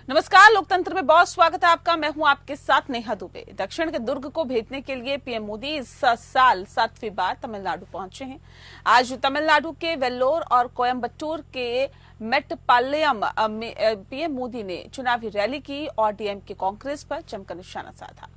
नमस्कार, लोकतंत्र में बहुत स्वागत है आपका। मैं हूं आपके साथ नेहा दुबे। दक्षिण के दुर्ग को भेजने के लिए पीएम मोदी इस साल 7वीं बार तमिलनाडु पहुंचे हैं। आज तमिलनाडु के वेल्लोर और कोयम्बटूर के मेट्टपालयम में पीएम मोदी ने चुनावी रैली की और डीएमके कांग्रेस पर जमकर निशाना साधा।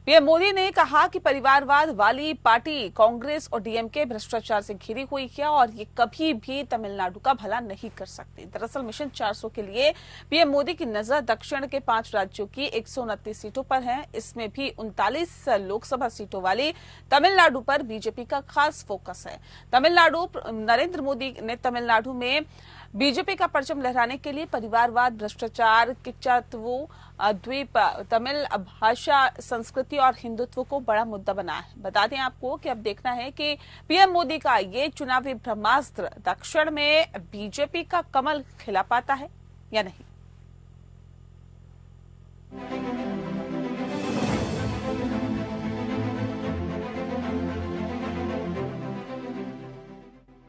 पीएम मोदी ने कहा कि परिवारवाद वाली पार्टी कांग्रेस और डीएमके भ्रष्टाचार से घिरी हुई है और ये कभी भी तमिलनाडु का भला नहीं कर सकती। दरअसल मिशन 400 के लिए पीएम मोदी की नजर दक्षिण के 5 राज्यों की 129 सीटों पर है। इसमें भी 39 लोकसभा सीटों वाली तमिलनाडु पर बीजेपी का खास फोकस है। नरेंद्र मोदी ने तमिलनाडु में बीजेपी का परचम लहराने के लिए परिवारवाद, भ्रष्टाचार, किच्चातवु, द्वीप, तमिल भाषा, संस्कृति और हिंदुत्व को बड़ा मुद्दा बनाया है। बता दें आपको कि अब देखना है कि पीएम मोदी का ये चुनावी ब्रह्मास्त्र दक्षिण में बीजेपी का कमल खिला पाता है या नहीं।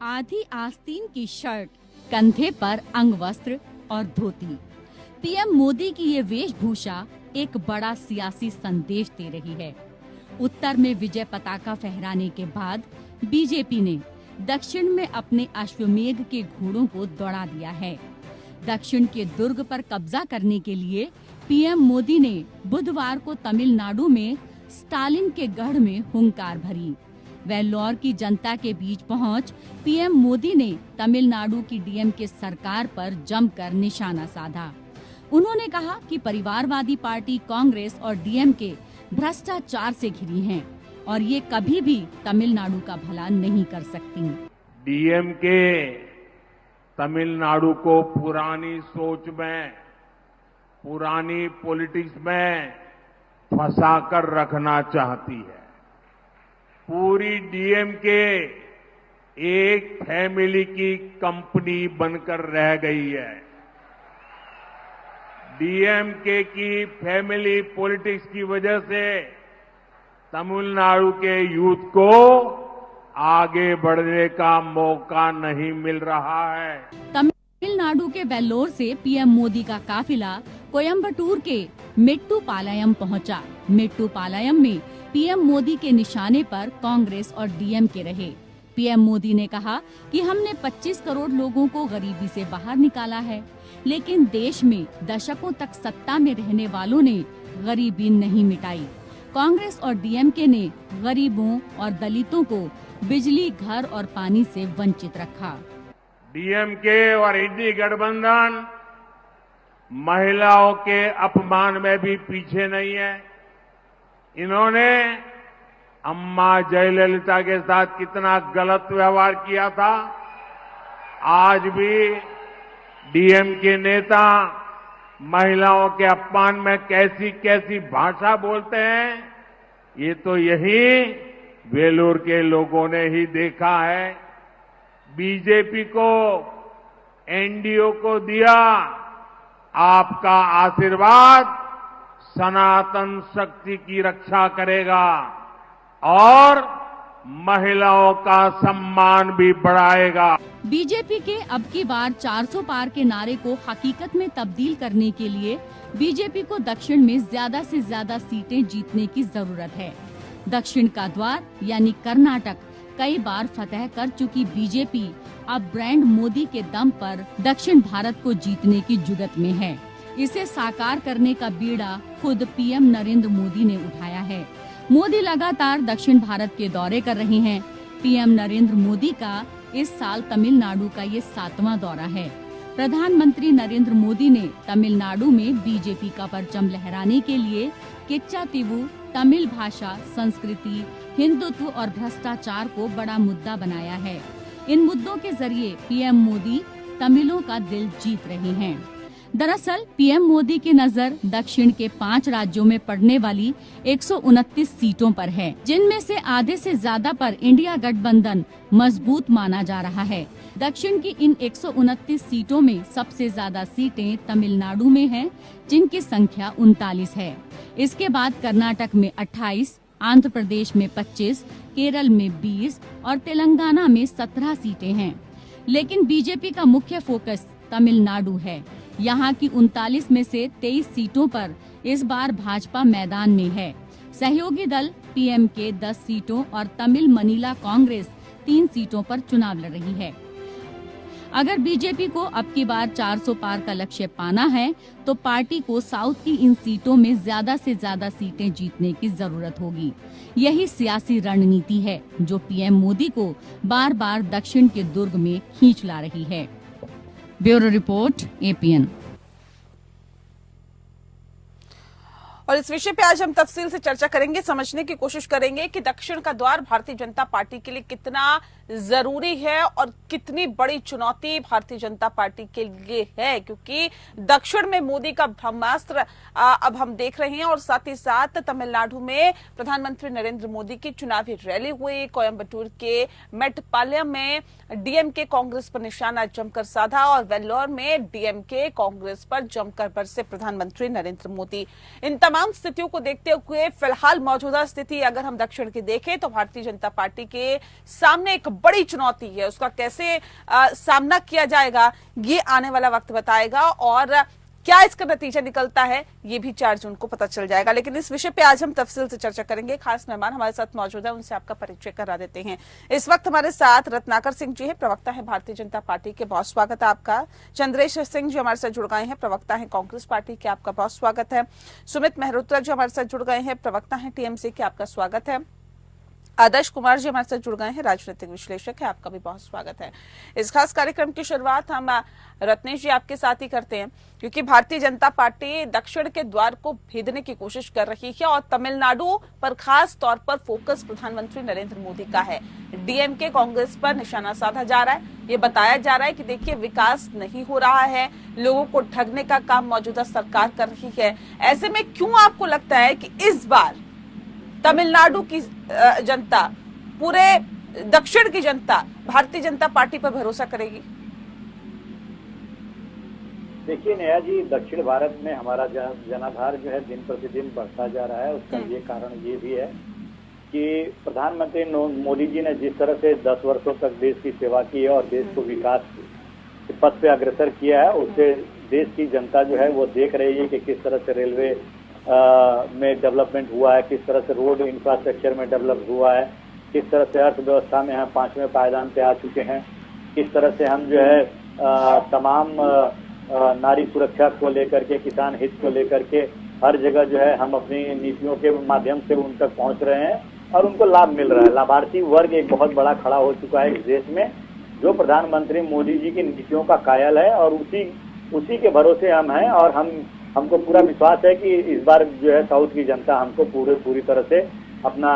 आधी आस्तीन की शर्ट, कंधे पर अंगवस्त्र और धोती। पीएम मोदी की ये वेशभूषा एक बड़ा सियासी संदेश दे रही है। उत्तर में विजय पताका फहराने के बाद बीजेपी ने दक्षिण में अपने अश्वमेघ के घोड़ों को दौड़ा दिया है। दक्षिण के दुर्ग पर कब्जा करने के लिए पीएम मोदी ने बुधवार को तमिलनाडु में स्टालिन के गढ़ में हुंकार भरी। वेल्लोर की जनता के बीच पहुंच पीएम मोदी ने तमिलनाडु की डीएमके सरकार पर जमकर निशाना साधा। उन्होंने कहा कि परिवारवादी पार्टी कांग्रेस और डीएमके भ्रष्टाचार से घिरी हैं और ये कभी भी तमिलनाडु का भला नहीं कर सकती। डीएमके तमिलनाडु को पुरानी सोच में, पुरानी पॉलिटिक्स में फंसाकर रखना चाहती है। पूरी डीएमके एक फैमिली की कंपनी बनकर रह गई है। डीएमके की फैमिली पॉलिटिक्स की वजह से तमिलनाडु के यूथ को आगे बढ़ने का मौका नहीं मिल रहा है। तमिलनाडु के वेल्लोर से पीएम मोदी का काफिला कोयम्बटूर के मेट्टुपालयम पहुंचा। मेट्टुपालयम में पीएम मोदी के निशाने पर कांग्रेस और डीएमके रहे। पीएम मोदी ने कहा कि हमने 25 करोड़ लोगों को गरीबी से बाहर निकाला है, लेकिन देश में दशकों तक सत्ता में रहने वालों ने गरीबी नहीं मिटाई। कांग्रेस और डीएमके ने गरीबों और दलितों को बिजली, घर और पानी से वंचित रखा। डीएमके और इंडी गठबंधन महिलाओं के अपमान में भी पीछे नहीं है। इन्होंने अम्मा जयललिता के साथ कितना गलत व्यवहार किया था। आज भी डीएमके नेता महिलाओं के अपमान में कैसी कैसी भाषा बोलते हैं, ये तो यही वेलूर के लोगों ने ही देखा है। बीजेपी को, एनडीओ को दिया आपका आशीर्वाद सनातन शक्ति की रक्षा करेगा और महिलाओं का सम्मान भी बढ़ाएगा। बीजेपी के अब की बार 400 पार के नारे को हकीकत में तब्दील करने के लिए बीजेपी को दक्षिण में ज्यादा से ज्यादा सीटें जीतने की जरूरत है। दक्षिण का द्वार यानी कर्नाटक कई बार फतह कर चुकी बीजेपी अब ब्रांड मोदी के दम पर दक्षिण भारत को जीतने की जुगत में है। इसे साकार करने का बीड़ा खुद पीएम नरेंद्र मोदी ने उठाया है। मोदी लगातार दक्षिण भारत के दौरे कर रहे हैं। पीएम नरेंद्र मोदी का इस साल तमिलनाडु का ये 7वां दौरा है। प्रधानमंत्री नरेंद्र मोदी ने तमिलनाडु में बीजेपी का परचम लहराने के लिए किच्चातिवु, तमिल भाषा, संस्कृति, हिंदुत्व और भ्रष्टाचार को बड़ा मुद्दा बनाया है। इन मुद्दों के जरिए पीएम मोदी तमिलों का दिल जीत रहे हैं। दरअसल पीएम मोदी की नजर दक्षिण के 5 राज्यों में पड़ने वाली 129 सीटों पर है, जिनमें से आधे से ज्यादा पर इंडिया गठबंधन मजबूत माना जा रहा है। दक्षिण की इन 129 सीटों में सबसे ज्यादा सीटें तमिलनाडु में हैं, जिनकी संख्या 39 है। इसके बाद कर्नाटक में 28, आंध्र प्रदेश में 25, केरल में 20 और तेलंगाना में 17 सीटें हैं। लेकिन बीजेपी का मुख्य फोकस तमिलनाडु है। यहाँ की 39 में से 23 सीटों पर इस बार भाजपा मैदान में है। सहयोगी दल पीएमके 10 सीटों और तमिल मनीला कांग्रेस 3 सीटों पर चुनाव लड़ रही है। अगर बीजेपी को अब की बार 400 पार का लक्ष्य पाना है तो पार्टी को साउथ की इन सीटों में ज्यादा से ज्यादा सीटें जीतने की जरूरत होगी। यही सियासी रणनीति है जो पीएम मोदी को बार बार दक्षिण के दुर्ग में खींच ला रही है। Bureau report, APN. और इस विषय पे आज हम तफसील से चर्चा करेंगे, समझने की कोशिश करेंगे कि दक्षिण का द्वार भारतीय जनता पार्टी के लिए कितना जरूरी है और कितनी बड़ी चुनौती भारतीय जनता पार्टी के लिए है, क्योंकि दक्षिण में मोदी का ब्रह्मास्त्र अब हम देख रहे हैं। और साथ ही साथ तमिलनाडु में प्रधानमंत्री नरेंद्र मोदी की चुनावी रैली हुई, कोयम्बटूर के मेट्टपालयम में डीएमके कांग्रेस पर निशाना जमकर साधा और वेल्लोर में डीएमके कांग्रेस पर जमकर बरसे प्रधानमंत्री नरेंद्र मोदी। इन तमाम स्थितियों को देखते हुए फिलहाल मौजूदा स्थिति अगर हम दक्षिण की देखें तो भारतीय जनता पार्टी के सामने एक बड़ी चुनौती है। उसका कैसे सामना किया जाएगा ये आने वाला वक्त बताएगा और क्या इसका नतीजा निकलता है ये भी 4 जून को पता चल जाएगा। लेकिन इस विषय पे आज हम तफसील से चर्चा करेंगे। खास मेहमान हमारे साथ मौजूद है, उनसे आपका परिचय करा देते हैं। इस वक्त हमारे साथ रत्नाकर सिंह जी है, प्रवक्ता है भारतीय जनता पार्टी के, बहुत स्वागत है आपका। चंद्रेश सिंह जी हमारे साथ जुड़ गए हैं, प्रवक्ता है कांग्रेस पार्टी के, आपका बहुत स्वागत है। सुमित मेहरोत्रा जी हमारे साथ जुड़ गए हैं, प्रवक्ता है टीएमसी के, आपका स्वागत है। आदर्श कुमार जी हमारे साथ जुड़ गए हैं, राजनीतिक विश्लेषक है, आपका भी बहुत स्वागत है। इस खास कार्यक्रम की शुरुआत हम रत्नेश जी आपके साथ ही करते हैं, क्योंकि भारतीय जनता पार्टी दक्षिण के द्वार को भेदने की कोशिश कर रही है और तमिलनाडु पर खास तौर पर फोकस प्रधानमंत्री नरेंद्र मोदी का है। डीएमके कांग्रेस पर निशाना साधा जा रहा है, ये बताया जा रहा है कि देखिए विकास नहीं हो रहा है, लोगों को ठगने का काम मौजूदा सरकार कर रही है। ऐसे में क्यों आपको लगता है कि इस बार तमिलनाडु की जनता, पूरे दक्षिण की जनता भारतीय जनता पार्टी पर भरोसा करेगी? देखिए नेहा जी, दक्षिण भारत में हमारा जनाधार जो है दिन प्रतिदिन बढ़ता जा रहा है। उसका ये कारण ये भी है कि प्रधानमंत्री मोदी जी ने जिस तरह से 10 वर्षों तक देश की सेवा की है और देश को विकास के पथ पे अग्रसर किया है, उससे देश की जनता जो है वो देख रही है कि किस तरह से रेलवे में डेवलपमेंट हुआ है, किस तरह से रोड इंफ्रास्ट्रक्चर में डेवलप हुआ है, किस तरह से अर्थव्यवस्था में हम 5वें पायदान पे आ चुके हैं, किस तरह से हम जो है तमाम नारी सुरक्षा को लेकर के, किसान हित को लेकर के हर जगह जो है हम अपनी नीतियों के माध्यम से उन तक पहुंच रहे हैं और उनको लाभ मिल रहा है। लाभार्थी वर्ग एक बहुत बड़ा खड़ा हो चुका है इस देश में, जो प्रधानमंत्री मोदी जी की नीतियों का कायल है और उसी के भरोसे हम हैं। और हमको पूरा विश्वास है कि इस बार जो है साउथ की जनता हमको पूरी तरह से अपना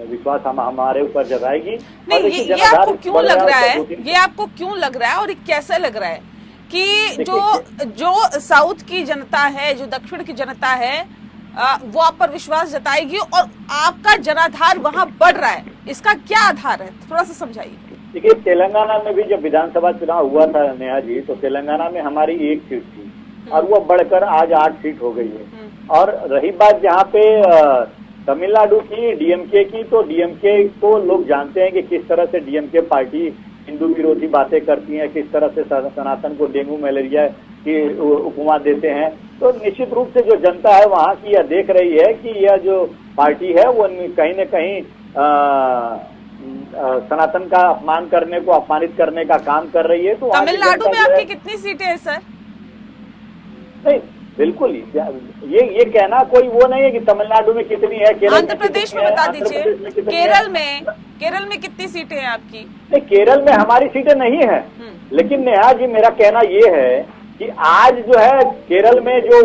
विश्वास हमारे ऊपर जताएगी। नहीं, ये आपको क्यों लग रहा है, ये आपको क्यों लग रहा है और कैसे लग रहा है कि जो साउथ की जनता है, जो दक्षिण की जनता है, वो आप पर विश्वास जताएगी और आपका जनाधार वहां बढ़ रहा है? इसका क्या आधार है, थोड़ा सा समझाइए। देखिए, तेलंगाना में भी जब विधानसभा चुनाव हुआ था नेहा जी, तो तेलंगाना में हमारी 1 सीट थी और वो बढ़कर आज 8 सीट हो गई है। और रही बात जहाँ पे तमिलनाडु की डीएमके की, तो डीएमके को लोग जानते हैं कि किस तरह से डीएमके पार्टी हिंदू विरोधी बातें करती है, किस तरह से सनातन को डेंगू मलेरिया की उपमा देते हैं। तो निश्चित रूप से जो जनता है वहाँ की यह देख रही है कि यह जो पार्टी है वो कहीं न कहीं सनातन का अपमानित करने का काम कर रही है। तो तमिलनाडु में आपकी कितनी सीटें हैं सर? नहीं, बिल्कुल ये कहना कोई वो नहीं है कि तमिलनाडु में कितनी है। आंध्र प्रदेश में बता दीजिए, केरल में कितनी सीटें हैं आपकी? नहीं, केरल में हमारी सीटें नहीं है, लेकिन नेहा जी मेरा कहना ये है कि आज जो है केरल में जो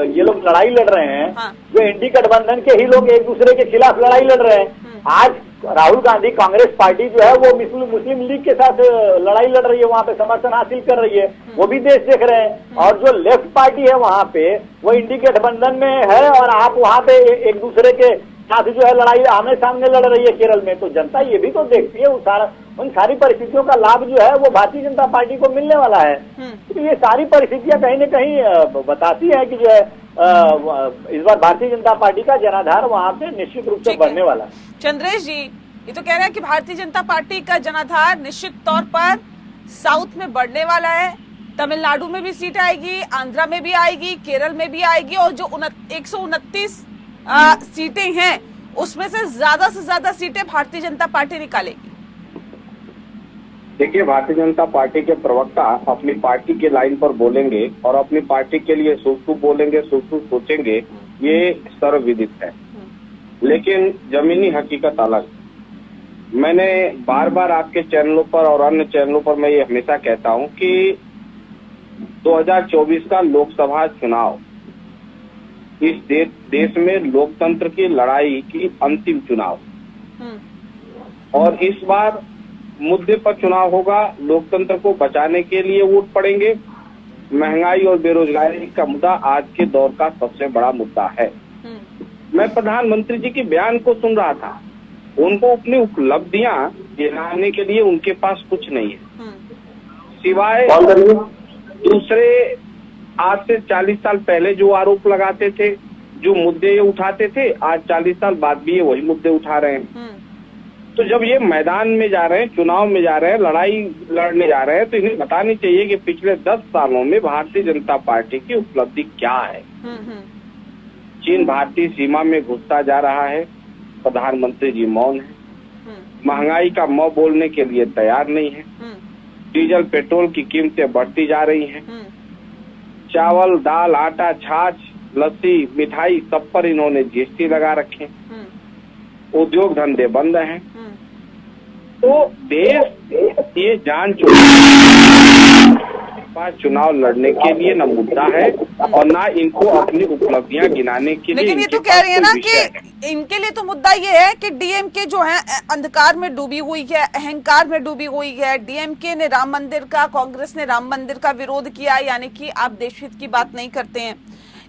ये लोग लड़ाई लड़ रहे हैं, हाँ। जो इंडी गठबंधन के ही लोग एक दूसरे के खिलाफ लड़ाई लड़ रहे हैं। आज राहुल गांधी कांग्रेस पार्टी जो है वो मुस्लिम लीग के साथ लड़ाई लड़ रही है, वहाँ पे समर्थन हासिल कर रही है, वो भी देश देख रहे हैं। और जो लेफ्ट पार्टी है वहाँ पे वो इंडी गठबंधन में है और आप वहाँ पे एक दूसरे के साथ जो है लड़ाई आमने सामने लड़ रही है केरल में। तो जनता ये भी तो देखती है, उन सारी परिस्थितियों का लाभ जो है वो भारतीय जनता पार्टी को मिलने वाला है। तो ये सारी परिस्थितियां कहीं न कहीं बताती है कि जो है इस बार भारतीय जनता पार्टी का जनाधार वहाँ पे निश्चित रूप से बढ़ने वाला है। चंद्रेश जी ये तो कह रहे हैं कि भारतीय जनता पार्टी का जनाधार निश्चित तौर पर साउथ में बढ़ने वाला है, तमिलनाडु में भी सीट आएगी, आंध्रा में भी आएगी, केरल में भी आएगी, और जो 129 सीटें हैं उसमें से ज्यादा सीटें भारतीय जनता पार्टी निकालेगी। देखिए, भारतीय जनता पार्टी के प्रवक्ता अपनी पार्टी के लाइन पर बोलेंगे और अपनी पार्टी के लिए शुभ बोलेंगे, शुभ सोचेंगे, ये सर्वविदित है। लेकिन जमीनी हकीकत अलग। मैंने बार बार आपके चैनलों पर और अन्य चैनलों पर मैं ये हमेशा कहता हूं कि 2024 का लोकसभा चुनाव इस देश में लोकतंत्र की लड़ाई की अंतिम चुनाव, और इस बार मुद्दे पर चुनाव होगा। लोकतंत्र को बचाने के लिए वोट पड़ेंगे। महंगाई और बेरोजगारी का मुद्दा आज के दौर का सबसे बड़ा मुद्दा है। मैं प्रधानमंत्री जी के बयान को सुन रहा था। उनको अपनी उपलब्धियां गिनाने के लिए उनके पास कुछ नहीं है, सिवाय दूसरे आज से 40 साल पहले जो आरोप लगाते थे, जो मुद्दे ये उठाते थे, आज 40 साल बाद भी ये वही मुद्दे उठा रहे हैं। तो जब ये मैदान में जा रहे हैं, चुनाव में जा रहे हैं, लड़ाई लड़ने जा रहे हैं, तो इन्हें बतानी चाहिए कि पिछले 10 सालों में भारतीय जनता पार्टी की उपलब्धि क्या है। चीन भारतीय सीमा में घुसता जा रहा है, प्रधानमंत्री जी मौन है। महंगाई का मौ बोलने के लिए तैयार नहीं है। डीजल पेट्रोल की कीमतें बढ़ती जा रही हैं। चावल, दाल, आटा, छाछ, लस्सी, मिठाई सब पर इन्होंने जीएसटी लगा रखे। उद्योग धंधे बंद हैं। तो देश ये जान चुका पास चुनाव लड़ने के लिए न मुद्दा है और ना इनको अपनी उपलब्धियां गिनाने के लिए। लेकिन ये तो कह रही है ना कि इनके लिए तो मुद्दा ये है कि डीएमके जो है अंधकार में डूबी हुई है, अहंकार में डूबी हुई है। डीएमके ने राम मंदिर का, कांग्रेस ने राम मंदिर का विरोध किया, यानी कि आप देश हित की बात नहीं करते हैं।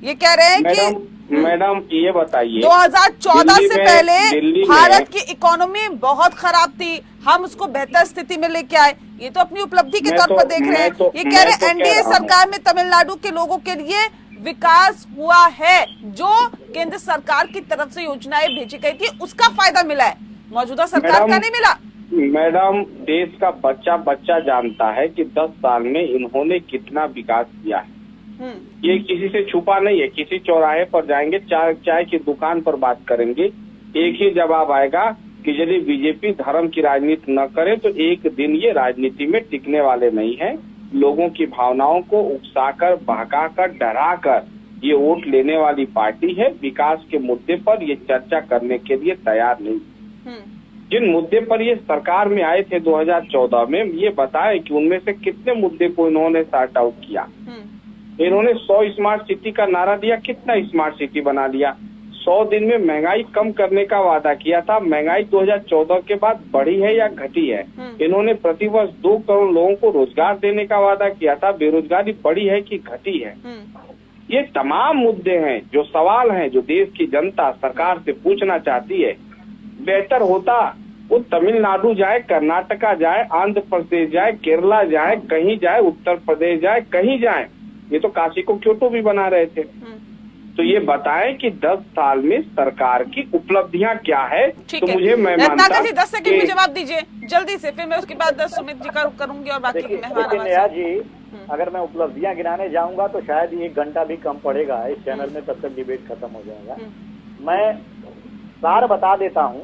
ये कह रहे हैं कि मैडम ये बताइए, 2014 से पहले भारत की इकोनॉमी बहुत खराब थी, हम उसको बेहतर स्थिति में लेके आए। ये तो अपनी उपलब्धि के तौर पर देख रहे हैं। ये कह रहे हैं एनडीए सरकार में तमिलनाडु के लोगों के लिए विकास हुआ है, जो केंद्र सरकार की तरफ से योजनाएं भेजी गई थी उसका फायदा मिला है, मौजूदा सरकार का नहीं मिला। मैडम, देश का बच्चा बच्चा जानता है कि 10 साल में इन्होंने कितना विकास किया है। ये किसी से छुपा नहीं है। किसी चौराहे पर जाएंगे, चाय की दुकान पर बात करेंगे, एक ही जवाब आएगा कि यदि बीजेपी धर्म की राजनीति न करे तो एक दिन ये राजनीति में टिकने वाले नहीं है। लोगों की भावनाओं को उकसाकर, बहकाकर, डराकर ये वोट लेने वाली पार्टी है। विकास के मुद्दे पर ये चर्चा करने के लिए तैयार नहीं। जिन मुद्दे पर ये सरकार में आए थे 2014 में, ये बताए कि उनमें से कितने मुद्दे को इन्होंने सॉर्ट आउट किया। इन्होंने 100 स्मार्ट सिटी का नारा दिया, कितना स्मार्ट सिटी बना लिया। 100 दिन में महंगाई कम करने का वादा किया था। महंगाई 2014 के बाद बढ़ी है या घटी है? इन्होंने प्रतिवर्ष 2 करोड़ लोगों को रोजगार देने का वादा किया था। बेरोजगारी बढ़ी है कि घटी है? ये तमाम मुद्दे हैं, जो सवाल हैं, जो देश की जनता सरकार से पूछना चाहती है। बेहतर होता वो तमिलनाडु जाए, कर्नाटका जाए, आंध्र प्रदेश जाए, केरला जाए, कहीं जाए, उत्तर प्रदेश जाए, कहीं जाए। ये तो काशी को क्योटो भी बना रहे थे। तो ये बताएं कि 10 साल में सरकार की उपलब्धियां क्या है। तो मुझे मैं मानता जी 10 सेकंड में जवाब दीजिए जल्दी से, फिर मैं उसके बाद सुमित जी का करूंगी और बाकी मेहमान जी। अगर मैं उपलब्धियां गिनाने जाऊंगा तो शायद 1 घंटा भी कम पड़ेगा इस चैनल में, तब तक डिबेट खत्म हो जाएगा। मैं सार बता देता हूँ।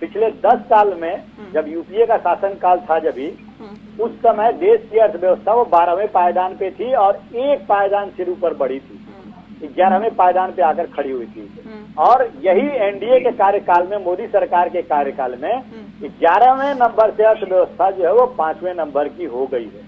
पिछले 10 साल में जब यूपीए का शासनकाल था, उस समय देश की अर्थव्यवस्था वो 12वें पायदान पे थी और 1 पायदान सिर ऊपर बढ़ी थी, 11वें पायदान पे आकर खड़ी हुई थी। और यही एनडीए के कार्यकाल में, मोदी सरकार के कार्यकाल में 11वें नंबर से अर्थव्यवस्था जो है वो 5वें नंबर की हो गई है।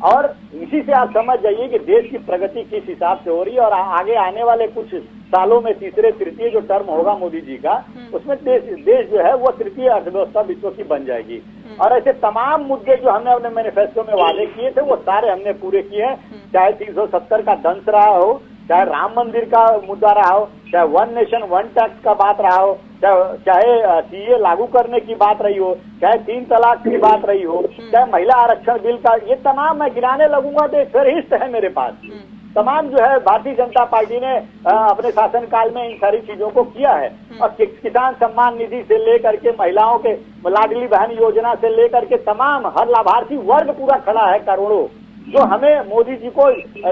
और इसी से आप समझ जाइए कि देश की प्रगति किस हिसाब से हो रही है। और आगे आने वाले कुछ सालों में तीसरे तृतीय जो टर्म होगा मोदी जी का, उसमें देश जो है वो तृतीय अर्थव्यवस्था विश्व की बन जाएगी। और ऐसे तमाम मुद्दे जो हमने अपने मैनिफेस्टो में वादे किए थे वो सारे हमने पूरे किए हैं। चाहे 370 का दंश रहा हो, चाहे राम मंदिर का मुद्दा रहा हो, चाहे 1 नेशन 1 टैक्स का बात रहा हो, चाहे सीए लागू करने की बात रही हो, चाहे 3 तलाक की बात रही हो, चाहे महिला आरक्षण बिल का, ये तमाम मैं गिनाने लगूंगा तो एक फहरिस्त है मेरे पास। तमाम जो है भारतीय जनता पार्टी ने अपने शासनकाल में इन सारी चीजों को किया है। और किसान सम्मान निधि से लेकर के महिलाओं के लाडली बहन योजना से लेकर के तमाम हर लाभार्थी वर्ग पूरा खड़ा है, करोड़ों जो हमें मोदी जी को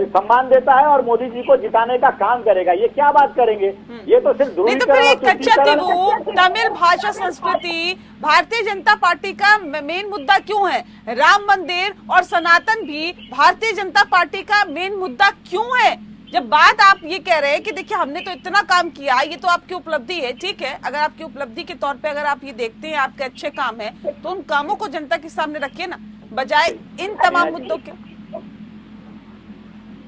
सम्मान देता है और मोदी जी को जिताने का काम करेगा। ये क्या बात करेंगे? ये तो सिर्फ नहीं, तो फिर ये कच्चा तिबू तमिल भाषा संस्कृति भारतीय जनता पार्टी का मेन मुद्दा क्यों है? राम मंदिर और सनातन भी भारतीय जनता पार्टी का मेन मुद्दा क्यों है? जब बात आप ये कह रहे हैं कि देखिए हमने तो इतना काम किया, ये तो आपकी उपलब्धि है, ठीक है, अगर आपकी उपलब्धि के तौर पे अगर आप ये देखते हैं आपके अच्छे काम है तो उन कामों को जनता के सामने रखिए ना, बजाय इन तमाम मुद्दों के।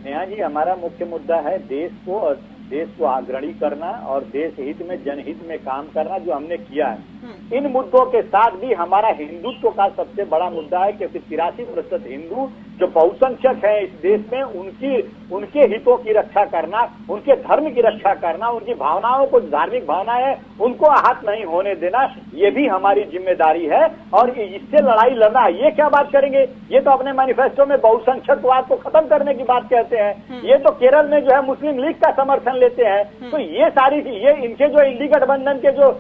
नेहा जी, हमारा मुख्य मुद्दा है देश को अग्रणी करना और देश हित में जनहित में काम करना, जो हमने किया है। इन मुद्दों के साथ भी हमारा हिंदुत्व का सबसे बड़ा मुद्दा है, क्योंकि 83% हिंदू जो बहुसंख्यक है इस देश में, उनके हितों की रक्षा करना, उनके धर्म की रक्षा करना, उनकी भावनाओं को, धार्मिक भावनाएं है उनको आहत नहीं होने देना, ये भी हमारी जिम्मेदारी है। और इससे लड़ाई लड़ना, ये क्या बात करेंगे? ये तो अपने मैनिफेस्टो में बहुसंख्यकवाद को खत्म करने की बात कहते हैं। ये तो केरल में जो है मुस्लिम लीग का समर्थन लेते हैं। तो ये सारी ये इनके जो इंडी गठबंधन के जो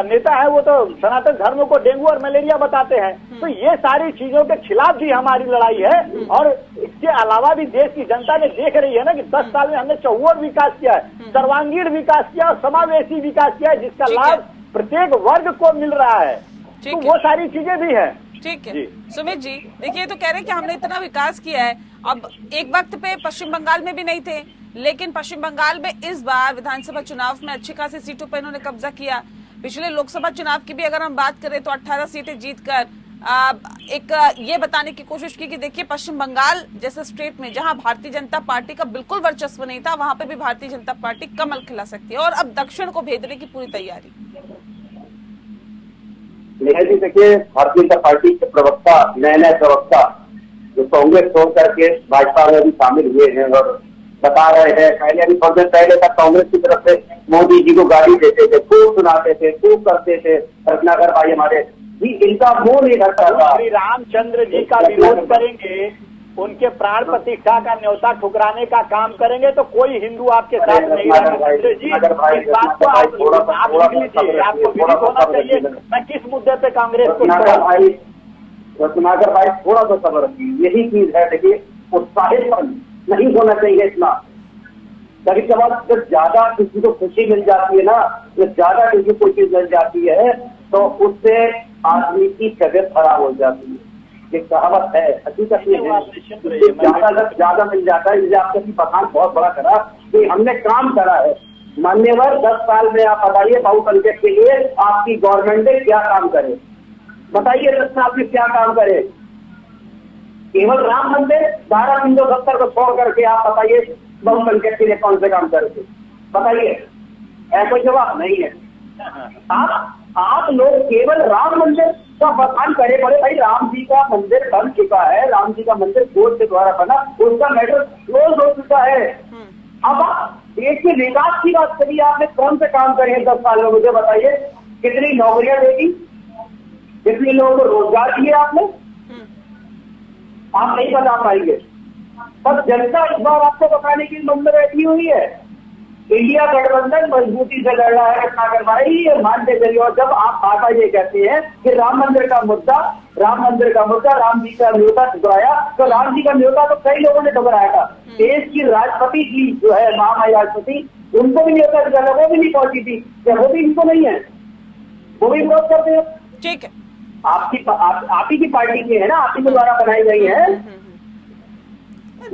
नेता है वो तो सनातन धर्म को डेंगू और मलेरिया बताते हैं। तो ये सारी चीजों के खिलाफ भी हमारी लड़ाई है। और इसके अलावा भी देश की जनता ने देख रही है ना कि 10 साल में हमने चौवर विकास किया है, सर्वांगीण विकास किया और समावेशी विकास किया है, जिसका लाभ प्रत्येक वर्ग को मिल रहा है। तो वो सारी चीजें भी है। ठीक है सुमित जी, देखिए तो कह रहे हैं कि हमने इतना विकास किया है। अब एक वक्त पे पश्चिम बंगाल में भी नहीं थे, लेकिन पश्चिम बंगाल में इस बार विधानसभा चुनाव में अच्छी खासी सीटों पर इन्होंने कब्जा किया। पिछले लोकसभा चुनाव की भी अगर हम बात करें तो 18 सीटें जीतकर एक ये बताने की कोशिश की कि देखिए पश्चिम बंगाल जैसे स्टेट में जहां भारतीय जनता पार्टी का बिल्कुल वर्चस्व नहीं था, वहां पे भी भारतीय जनता पार्टी कमल खिला सकती है। और अब दक्षिण को भेजने की पूरी तैयारी। नेहा जी, देखिए भारतीय जनता पार्टी के प्रवक्ता, नए प्रवक्ता जो कांग्रेस छोड़ करके भाजपा में भी शामिल हुए हैं और बता रहे हैं, पहले अभी थोड़ी देर पहले तक कांग्रेस की तरफ से मोदी जी को गाली देते थे, खूब सुनाते थे, खूब करते थे। रत्नाकर भाई हमारे जी, इनका मुंह नहीं ढकता था। श्री रामचंद्र जी का विरोध करेंगे, उनके प्राण प्रतिष्ठा का न्योता ठुकराने का काम करेंगे तो कोई हिंदू आपके साथ नहीं रहेगा। जी, इस बात को आप लिख लीजिए, आपको विदित होना चाहिए मैं किस मुद्दे पे कांग्रेस को। रत्नाकर भाई थोड़ा तो सब्र रखिए, यही चीज है। देखिए उत्साहित नहीं होना चाहिए इतना। कभी कभार जब ज्यादा किसी को खुशी मिल जाती है ना, जब ज्यादा किसी को चीज मिल जाती है तो उससे आदमी की तबियत खराब हो जाती है। एक कहावत है, हकीकत ये है, ज्यादा मिल जाता है। आपके पठान बहुत बड़ा करा कि हमने काम करा है। मान्यवर 10 साल में आप बताइए बहुसंख्यक के लिए आपकी गवर्नमेंट ने क्या काम करे, बताइए 10 साल में क्या काम करे। केवल राम मंदिर 12,370 को छोड़ करके आप बताइए बहुसंख्यक के लिए कौन से काम करेंगे, बताइए। ऐसा कोई जवाब नहीं है। आप लोग केवल राम मंदिर का बखान करे पड़े। भाई राम जी का मंदिर बन चुका है, राम जी का मंदिर कोर्ट के द्वारा बना, उसका मैटर क्लोज हो चुका है। अब आप देश के विकास की बात करिए, आपने कौन से काम करे हैं 10 साल में, मुझे बताइए। कितनी नौकरियां देगी, कितने लोगों को रोजगार दिए आपने, आप नहीं बता पाएंगे। पर जनता इस बार आपको बताने की मन में बैठी हुई है। इंडिया गठबंधन मजबूती से लड़ रहा है रत्नाकर भाई, ये मानते चलिए। और जब आप भाजपा ये कहते हैं कि राम मंदिर का मुद्दा राम जी का न्योता ठुकराया, तो राम जी का न्योता तो कई लोगों ने ठुकराया था। देश की राष्ट्रपति जी जो है, महामाई राष्ट्रपति, उनको भी न्योता ठुकराया, वो भी नहीं पहुंची थी। क्या वो भी इनको नहीं है? वो भी विरोध करते हैं। ठीक है, आप ही की पार्टी के है ना, आप ही के द्वारा बनाई गई है।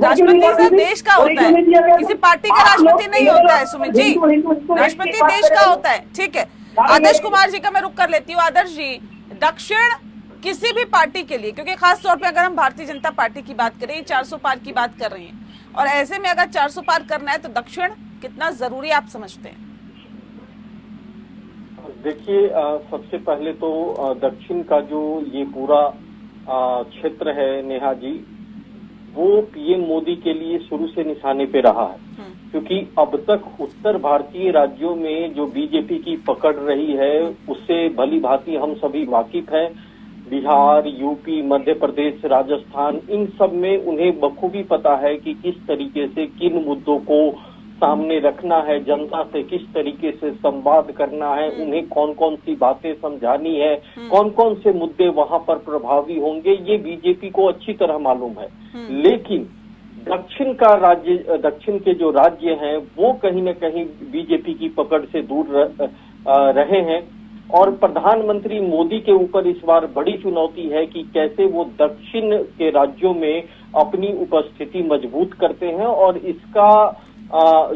राष्ट्रपति सर देश का होता है, किसी पार्टी का राष्ट्रपति नहीं होता है सुमित जी, राष्ट्रपति देश का होता है। ठीक है, आदर्श कुमार जी का मैं रुक कर लेती हूँ। आदर्श जी, दक्षिण किसी भी पार्टी के लिए, क्योंकि खास तौर पे अगर हम भारतीय जनता पार्टी की बात करें, 400 पार की बात कर रहे हैं, और ऐसे में अगर 400 पार करना है तो दक्षिण कितना जरूरी आप समझते हैं? देखिए, सबसे पहले तो दक्षिण का जो ये पूरा क्षेत्र है नेहा जी, वो पीएम मोदी के लिए शुरू से निशाने पे रहा है। क्योंकि अब तक उत्तर भारतीय राज्यों में जो बीजेपी की पकड़ रही है उससे भली भांति हम सभी वाकिफ हैं। बिहार, यूपी, मध्य प्रदेश, राजस्थान, इन सब में उन्हें बखूबी पता है कि किस तरीके से किन मुद्दों को सामने रखना है, जनता से किस तरीके से संवाद करना है, उन्हें कौन कौन सी बातें समझानी है, कौन कौन से मुद्दे वहां पर प्रभावी होंगे, ये बीजेपी को अच्छी तरह मालूम है। लेकिन दक्षिण के जो राज्य हैं वो कहीं न कहीं बीजेपी की पकड़ से दूर रहे हैं और प्रधानमंत्री मोदी के ऊपर इस बार बड़ी चुनौती है कि कैसे वो दक्षिण के राज्यों में अपनी उपस्थिति मजबूत करते हैं और इसका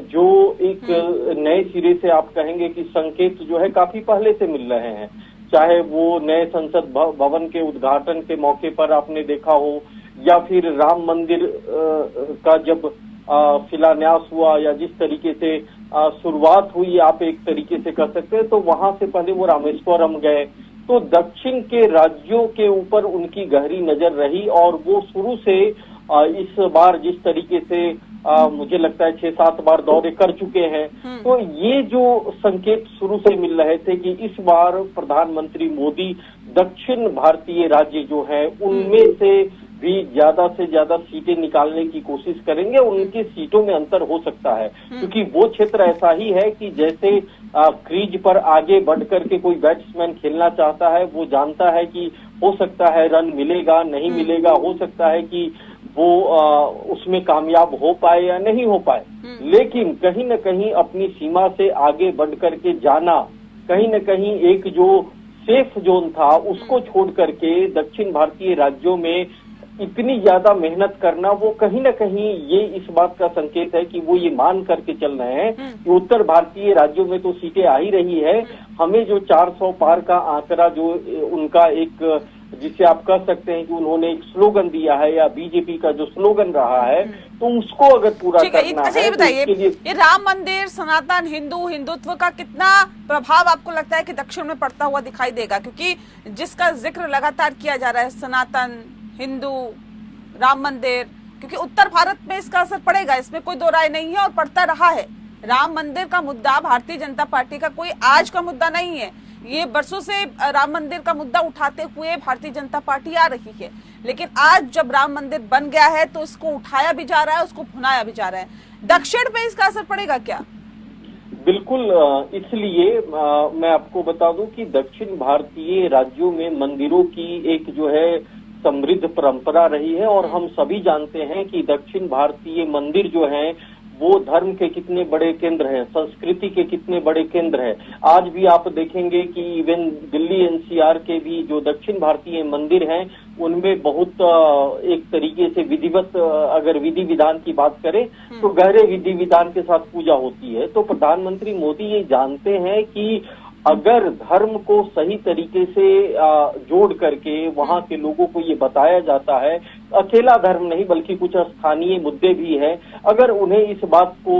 जो एक नए सिरे से आप कहेंगे कि संकेत जो है काफी पहले से मिल रहे हैं, चाहे वो नए संसद भवन के उद्घाटन के मौके पर आपने देखा हो या फिर राम मंदिर का जब शिलान्यास हुआ या जिस तरीके से शुरुआत हुई, आप एक तरीके से कह सकते हैं, तो वहां से पहले वो रामेश्वरम गए। तो दक्षिण के राज्यों के ऊपर उनकी गहरी नजर रही और वो शुरू से इस बार जिस तरीके से मुझे लगता है 6-7 बार दौरे कर चुके हैं, तो ये जो संकेत शुरू से मिल रहे थे कि इस बार प्रधानमंत्री मोदी दक्षिण भारतीय राज्य जो है उनमें से भी ज्यादा से ज्यादा सीटें निकालने की कोशिश करेंगे, उनकी सीटों में अंतर हो सकता है क्योंकि वो क्षेत्र ऐसा ही है कि जैसे क्रीज पर आगे बढ़ करके कोई बैट्समैन खेलना चाहता है, वो जानता है कि हो सकता है रन मिलेगा नहीं मिलेगा, हो सकता है कि वो उसमें कामयाब हो पाए या नहीं हो पाए, लेकिन कहीं न कहीं अपनी सीमा से आगे बढ़ करके जाना, कहीं न कहीं एक जो सेफ जोन था उसको छोड़ करके दक्षिण भारतीय राज्यों में इतनी ज्यादा मेहनत करना, वो कहीं न कहीं ये इस बात का संकेत है कि वो ये मान करके चल रहे हैं कि उत्तर भारतीय राज्यों में तो सीटें आ ही रही है, हमें जो 400 पार का आंकड़ा जो उनका एक जिसे आप कह सकते हैं कि उन्होंने एक स्लोगन दिया है या बीजेपी का जो स्लोगन रहा है, तो उसको अगर पूरा करना है। ये बताइए, ये राम मंदिर, सनातन हिंदुत्व का कितना प्रभाव आपको लगता है कि दक्षिण में पड़ता हुआ दिखाई देगा, क्योंकि जिसका जिक्र लगातार किया जा रहा है सनातन, हिंदू, राम मंदिर, क्योंकि उत्तर भारत में इसका असर पड़ेगा, इसमें कोई दो राय नहीं है और पड़ता रहा है। राम मंदिर का मुद्दा भारतीय जनता पार्टी का कोई आज का मुद्दा नहीं है, ये बरसों से राम मंदिर का मुद्दा उठाते हुए भारतीय जनता पार्टी आ रही है, लेकिन आज जब राम मंदिर बन गया है तो इसको उठाया भी जा रहा है, उसको भुनाया भी जा रहा है। दक्षिण पे इसका असर पड़ेगा क्या? बिल्कुल, इसलिए मैं आपको बता दूं कि दक्षिण भारतीय राज्यों में मंदिरों की एक जो है समृद्ध परंपरा रही है और हम सभी जानते हैं कि दक्षिण भारतीय मंदिर जो हैं वो धर्म के कितने बड़े केंद्र हैं, संस्कृति के कितने बड़े केंद्र हैं। आज भी आप देखेंगे कि इवन दिल्ली एनसीआर के भी जो दक्षिण भारतीय मंदिर हैं उनमें बहुत एक तरीके से विधिवत, अगर विधि विधान की बात करें तो गहरे विधि विधान के साथ पूजा होती है। तो प्रधानमंत्री मोदी ये जानते हैं कि अगर धर्म को सही तरीके से जोड़ करके वहां के लोगों को ये बताया जाता है, अकेला धर्म नहीं बल्कि कुछ स्थानीय मुद्दे भी हैं, अगर उन्हें इस बात को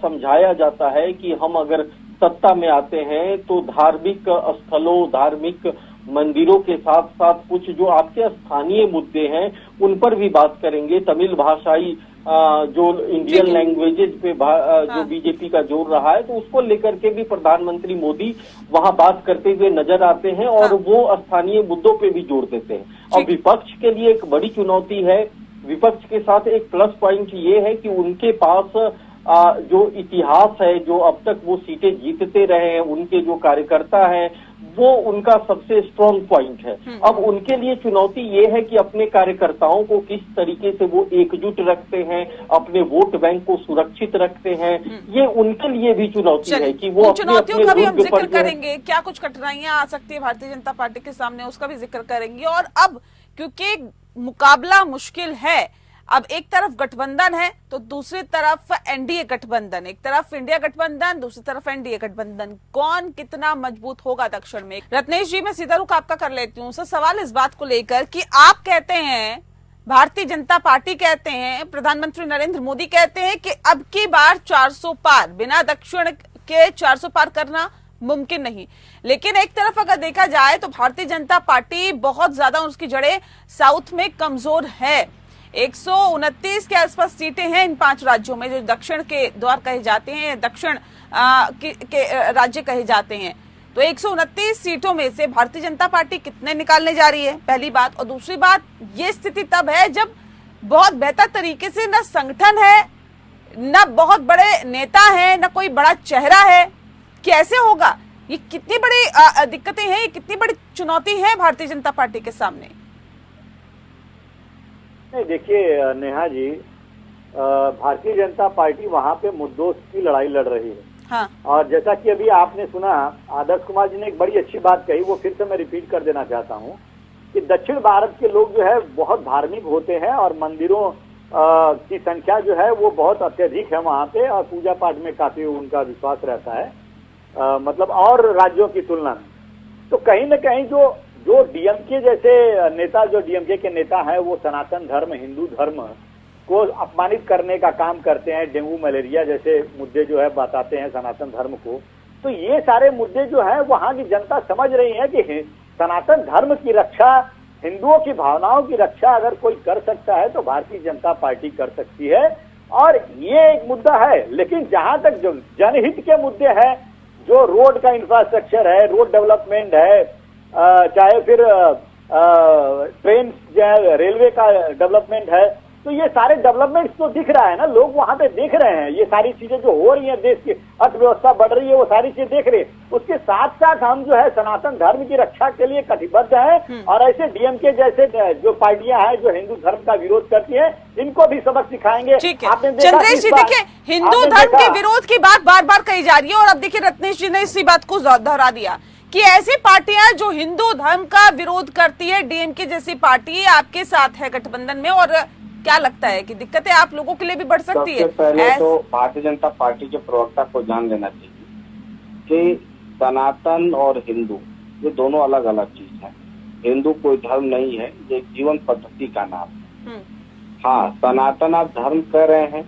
समझाया जाता है कि हम अगर सत्ता में आते हैं तो धार्मिक स्थलों, धार्मिक मंदिरों के साथ साथ कुछ जो आपके स्थानीय मुद्दे हैं उन पर भी बात करेंगे। तमिल भाषाई जो इंडियन लैंग्वेजेज पे जो बीजेपी का जोर रहा है, तो उसको लेकर के भी प्रधानमंत्री मोदी वहां बात करते हुए नजर आते हैं और वो स्थानीय मुद्दों पे भी जोर देते हैं। और विपक्ष के लिए एक बड़ी चुनौती है, विपक्ष के साथ एक प्लस पॉइंट ये है कि उनके पास जो इतिहास है, जो अब तक वो सीटें जीतते रहे हैं, उनके जो कार्यकर्ता हैं, वो उनका सबसे स्ट्रॉन्ग पॉइंट है। अब उनके लिए चुनौती ये है कि अपने कार्यकर्ताओं को किस तरीके से वो एकजुट रखते हैं, अपने वोट बैंक को सुरक्षित रखते हैं, ये उनके लिए भी चुनौती है कि वो चुनौतियों का भी हम जिक्र करेंगे, क्या कुछ कठिनाइयां आ सकती है भारतीय जनता पार्टी के सामने, उसका भी जिक्र करेंगे। और अब क्योंकि मुकाबला मुश्किल है, अब एक तरफ गठबंधन है तो दूसरी तरफ एनडीए गठबंधन, एक तरफ इंडिया गठबंधन, दूसरी तरफ एनडीए गठबंधन, कौन कितना मजबूत होगा दक्षिण में? रत्नेश जी, मैं सीधा रुख आपका कर लेती हूँ। सर, सवाल इस बात को लेकर कि आप कहते हैं, भारतीय जनता पार्टी कहते हैं, प्रधानमंत्री नरेंद्र मोदी कहते हैं कि अब की बार 400 पार, बिना दक्षिण के 400 पार करना मुमकिन नहीं। लेकिन एक तरफ अगर देखा जाए तो भारतीय जनता पार्टी बहुत ज्यादा उसकी जड़ें साउथ में कमजोर है। 129 के आसपास सीटें हैं इन 5 राज्यों में जो दक्षिण के द्वार कहे जाते हैं, दक्षिण के राज्य कहे जाते हैं। तो 129 सीटों में से भारतीय जनता पार्टी कितने निकालने जा रही है, पहली बात। और दूसरी बात, ये स्थिति तब है जब बहुत बेहतर तरीके से न संगठन है, न बहुत बड़े नेता है, न कोई बड़ा चेहरा है, कैसे होगा? ये कितनी बड़ी दिक्कतें हैं, ये कितनी बड़ी चुनौती है भारतीय जनता पार्टी के सामने। नहीं, देखिए नेहा जी, भारतीय जनता पार्टी वहां पे मुद्दों की लड़ाई लड़ रही है। हाँ। और जैसा कि अभी आपने सुना, आदर्श कुमार जी ने एक बड़ी अच्छी बात कही, वो फिर से मैं रिपीट कर देना चाहता हूँ कि दक्षिण भारत के लोग जो है बहुत धार्मिक होते हैं और मंदिरों की संख्या जो है वो बहुत अत्यधिक है वहाँ पे, और पूजा पाठ में काफी उनका विश्वास रहता है, मतलब और राज्यों की तुलना में। तो कहीं न कहीं जो डीएमके जैसे नेता, जो डीएमके के नेता हैं, वो सनातन धर्म, हिंदू धर्म को अपमानित करने का काम करते हैं, डेंगू मलेरिया जैसे मुद्दे जो है बताते हैं सनातन धर्म को। तो ये सारे मुद्दे जो है वहाँ की जनता समझ रही है कि सनातन धर्म की रक्षा, हिंदुओं की भावनाओं की रक्षा अगर कोई कर सकता है तो भारतीय जनता पार्टी कर सकती है, और ये एक मुद्दा है। लेकिन जहां तक जो जनहित के मुद्दे हैं, जो रोड का इंफ्रास्ट्रक्चर है, रोड डेवलपमेंट है, चाहे फिर ट्रेन जो है, रेलवे का डेवलपमेंट है, तो ये सारे डेवलपमेंट्स तो दिख रहा है ना, लोग वहां पे देख रहे हैं। ये सारी चीजें जो हो रही हैं, देश की अर्थव्यवस्था बढ़ रही है, वो सारी चीजें देख रहे हैं। उसके साथ साथ हम जो है सनातन धर्म की रक्षा के लिए कटिबद्ध हैं, और ऐसे डीएमके जैसे जो पार्टियां हैं जो हिंदू धर्म का विरोध करती हैं, इनको भी सबक सिखाएंगे। चंद्रेश जी, देखिए हिंदू धर्म के विरोध की बात बार बार कही जा रही है, और अब देखिए रत्नेश जी ने इसी बात को दोहरा दिया कि ऐसी पार्टियां जो हिंदू धर्म का विरोध करती है, डीएमके जैसी पार्टी आपके साथ है गठबंधन में, और क्या लगता है कि दिक्कतें आप लोगों के लिए भी बढ़ सकती है? सबसे पहले तो भारतीय जनता पार्टी के प्रवक्ता को जान लेना चाहिए कि सनातन और हिंदू ये दोनों अलग अलग चीज है। हिंदू कोई धर्म नहीं है, ये जीवन पद्धति का नाम है। हाँ, सनातन आप धर्म कह रहे हैं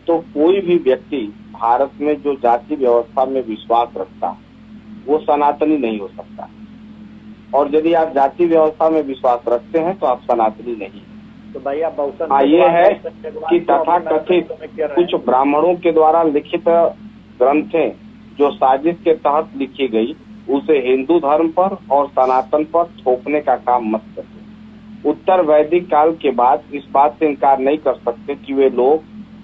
तो कोई भी व्यक्ति भारत में जो जाति व्यवस्था में विश्वास रखता है वो सनातनी नहीं हो सकता, और यदि आप जाति व्यवस्था में विश्वास रखते हैं तो आप सनातनी नहीं। तो भाई आप ये है कि तथाकथित कुछ ब्राह्मणों के द्वारा लिखित ग्रंथें जो साजिश के तहत लिखी गई, उसे हिंदू धर्म पर और सनातन पर थोपने का काम मत करिए। उत्तर वैदिक काल के बाद इस बात से इनकार नहीं कर सकते कि वे लोग